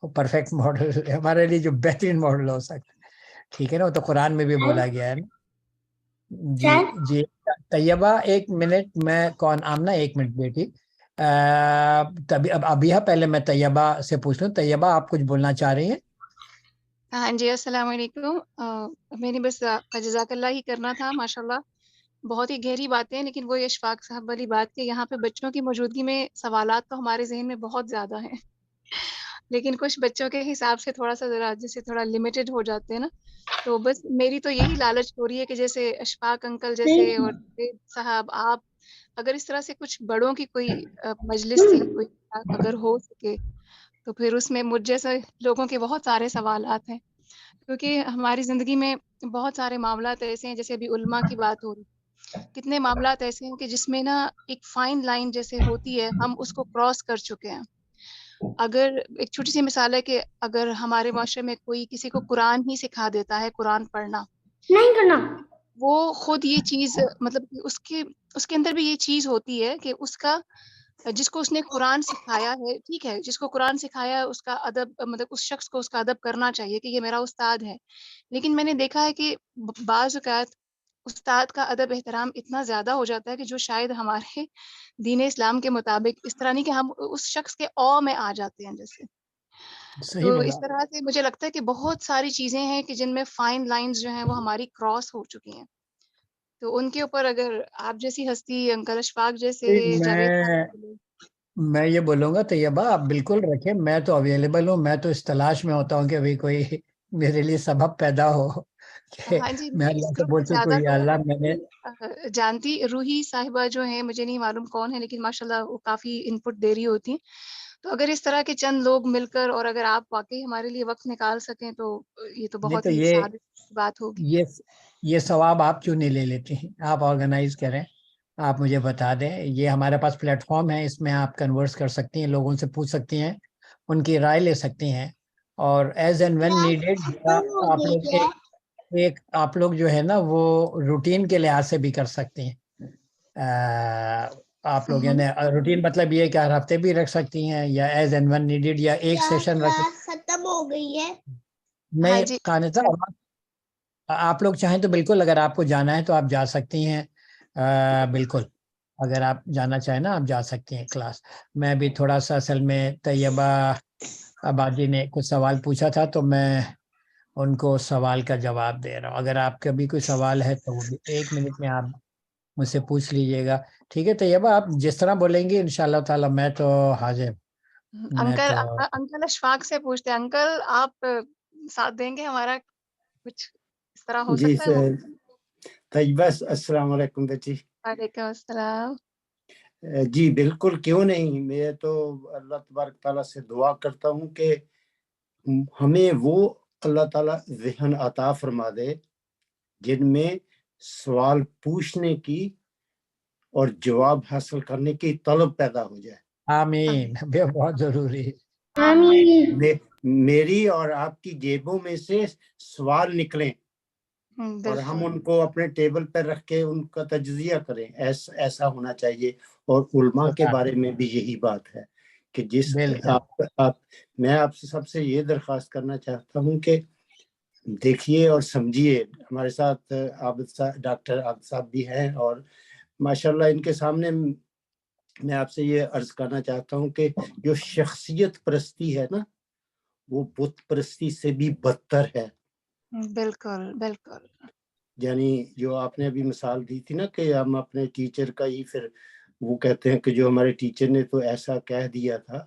وہ پرفیکٹ ماڈل ہمارے لیے جو بہترین ماڈل ہو سکتا ہے، ٹھیک ہے نا، وہ تو قرآن میں بھی بولا گیا ہے نا. جی جی طیبہ 1 منٹ. میں کون آمنہ 1 منٹ بیٹی. ابھی پہلے میں طیبہ سے پوچھ لوں. طیبہ آپ کچھ بولنا چاہ رہی ہیں؟ ہاں جی، السلام علیکم. میں نے بس جزاک اللہ ہی کرنا تھا. ماشاءاللہ بہت ہی گہری باتیں، لیکن وہ اشفاق صاحب والی بات کہ یہاں پہ بچوں کی موجودگی میں سوالات تو ہمارے ذہن میں بہت زیادہ ہیں. لیکن کچھ بچوں کے حساب سے تھوڑا سا ذرا جیسے تھوڑا لمیٹڈ ہو جاتے ہیں نا. تو بس میری تو یہی لالچ ہو رہی ہے کہ جیسے اشفاق انکل جیسے اور جاوید صاحب آپ اگر اس طرح سے کچھ بڑوں کی کوئی مجلس سی کوئی اگر ہو سکے تو پھر اس میں مجھ جیسے لوگوں کے بہت سارے سوالات ہیں، کیونکہ ہماری زندگی میں بہت سارے معاملات ایسے ہیں، جیسے ابھی علماء کی بات ہو رہی، کتنے معاملات ایسے ہیں کہ جس میں نا ایک فائن لائن جیسے ہوتی ہے، ہم اس کو کراس کر چکے ہیں. اگر ایک چھوٹی سی مثال ہے کہ اگر ہمارے معاشرے میں کوئی کسی کو قرآن ہی سکھا دیتا ہے، قرآن پڑھنا، نہیں کرنا. وہ خود یہ چیز مطلب کہ اس کے اندر بھی یہ چیز ہوتی ہے کہ اس کا جس کو اس نے قرآن سکھایا ہے، ٹھیک ہے، جس کو قرآن سکھایا ہے اس کا ادب مطلب اس شخص کو اس کا ادب کرنا چاہیے کہ یہ میرا استاد ہے. لیکن میں نے دیکھا ہے کہ بعض اوقات استاد کا ادب احترام اتنا زیادہ ہو جاتا ہے کہ جو شاید ہمارے دین اسلام کے مطابق اس طرح نہیں کہ ہم اس شخص کے او میں آ جاتے ہیں جیسے. صحیح تو بولا. اس طرح سے مجھے لگتا ہے کہ بہت ساری چیزیں ہیں کہ جن میں فائن لائنز جو ہیں وہ ہماری کراس ہو چکی ہیں. تو ان کے اوپر اگر آپ جیسی ہستی، انکل اشفاق جیسے، جاوید صاحب، میں یہ بولوں گا طیبہ آپ بالکل رکھیں، میں تو اویلیبل ہوں. میں تو اس تلاش میں ہوتا ہوں کہ ابھی کوئی میرے لیے سبب پیدا ہو کہ ہاں جی، میں اس اللہ سے گروپ بول میں زیادہ سکوں یا لوگ اللہ میں نے جانتی روحی صاحبہ جو ہیں، مجھے نہیں معلوم کون ہے، لیکن ماشاءاللہ وہ کافی ان پٹ دے رہی ہوتی ہیں. تو اگر اس طرح کے چند لوگ مل کر اور اگر آپ واقعی ہمارے لیے وقت نکال سکیں تو یہ تو نہیں بہت تو ہی سعادت بات ہوگی. یہ ثواب آپ کیوں نہیں لے لیتے ہیں؟ آپ آرگنائز کریں، آپ مجھے بتا دیں. یہ ہمارے پاس پلیٹ فارم ہے، اس میں آپ کنورس کر سکتی ہیں، لوگوں سے پوچھ سکتی ہیں، ان کی رائے لے سکتی ہیں، اور ایز اینڈ وین نیڈیڈ آپ لوگ آپ لوگ جو ہے نا وہ روٹین کے لحاظ سے بھی کر سکتے ہیں. آپ لوگ یعنی روٹین مطلب یہ کہ ہر ہفتے بھی رکھ سکتی ہیں یا ایز اینڈ ون نیڈیڈ یا ایک سیشن رکھ. ختم ہو گئی ہے. نہیں جی قانتا آپ لوگ چاہیں تو بالکل، اگر آپ کو جانا ہے تو آپ جا سکتی ہیں. بالکل اگر آپ جانا چاہیں نا آپ جا سکتی ہیں کلاس. میں بھی تھوڑا سا اصل میں طیبہ آبادی نے کچھ سوال پوچھا تھا تو میں ان کو سوال کا جواب دے رہا ہوں. اگر آپ کا بھی کوئی سوال ہے تو وہ بھی 1 منٹ میں آپ مجھ سے پوچھ لیجیے گا. ٹھیک ہے طیبہ، آپ جس طرح بولیں گے انشاءاللہ تعالی میں تو حاضر. میں انکل تو انکل اشفاق سے پوچھتے ہیں، انکل آپ ساتھ دیں گے ہمارا؟ کچھ اس طرح ہو جی سکتا ہے وہ؟ طیبہ السلام علیکم بچی. وعلیکم السلام. جی بالکل، کیوں نہیں. میں تو اللہ تبارک تعالیٰ سے دعا کرتا ہوں کہ ہمیں وہ اللہ تعالیٰ ذہن عطا فرما دے جن میں سوال پوچھنے کی اور جواب حاصل کرنے کی طلب پیدا ہو جائے. آمین. بہت ضروری ہے. آمین. میری اور آپ کی جیبوں میں سے سوال نکلیں اور ہم ان کو اپنے ٹیبل پر رکھ کے ان کا تجزیہ کریں. ایسا ہونا چاہیے. اور علماء کے بارے میں بھی یہی بات ہے کہ جس بالکل. میں آپ سے سب سے یہ درخواست کرنا چاہتا ہوں کہ دیکھیے اور سمجھیے. ہمارے ساتھ ڈاکٹر عابد صاحب بھی ہیں اور ماشاءاللہ ان کے سامنے میں آپ سے یہ عرض کرنا چاہتا ہوں کہ جو شخصیت پرستی ہے نا وہ بت پرستی سے بھی بدتر ہے. بالکل بالکل. یعنی جو آپ نے ابھی مثال دی تھی نا کہ ہم اپنے ٹیچر کا ہی پھر وہ کہتے ہیں کہ جو ہمارے ٹیچر نے تو ایسا کہہ دیا تھا.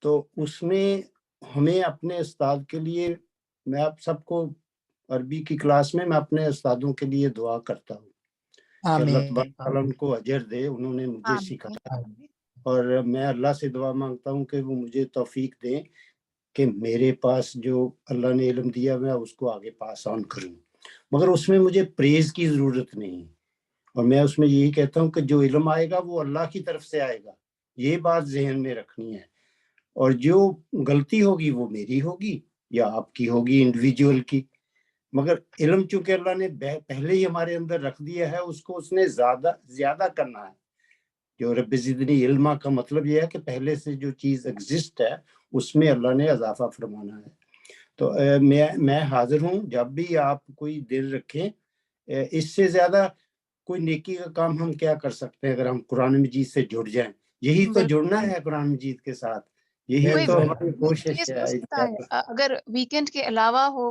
تو اس میں ہمیں اپنے استاد کے لیے، میں آپ سب کو عربی کی کلاس میں اپنے استادوں کے لیے دعا کرتا ہوں کہ اللہ تبارک تعالیٰ ان کو اجر دے، انہوں نے مجھے سکھایا. اور میں اللہ سے دعا مانگتا ہوں کہ وہ مجھے توفیق دیں کہ میرے پاس جو اللہ نے علم دیا میں اس کو آگے پاس آن کروں. مگر اس میں مجھے پریز کی ضرورت نہیں، اور میں اس میں یہی کہتا ہوں کہ جو علم آئے گا وہ اللہ کی طرف سے آئے گا. یہ بات ذہن میں رکھنی ہے. اور جو غلطی ہوگی وہ میری ہوگی یا آپ کی ہوگی انڈیویجول کی. مگر علم چونکہ اللہ نے پہلے ہی ہمارے اندر رکھ دیا ہے اس کو اس نے زیادہ کرنا ہے. جو رب زدنی علما کا مطلب یہ ہے کہ پہلے سے جو چیز ایگزسٹ ہے اس میں اللہ نے اضافہ فرمانا ہے. تو میں حاضر ہوں جب بھی آپ کوئی دل رکھیں. اس سے زیادہ کوئی نیکی کا کام ہم کیا کر سکتے ہیں اگر ہم قرآن مجید سے جڑ جائیں. یہی تو جڑنا ہے قرآن مجید کے ساتھ. یہی تو ہماری کوشش ہے. اگر ویکینڈ کے علاوہ ہو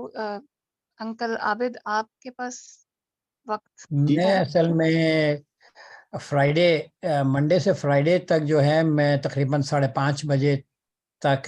انکل عابد آپ کے پاس وقت؟ میں اصل میں فرائیڈے منڈے سے فرائیڈے تک جو ہے میں تقریباً 5:30 بجے تک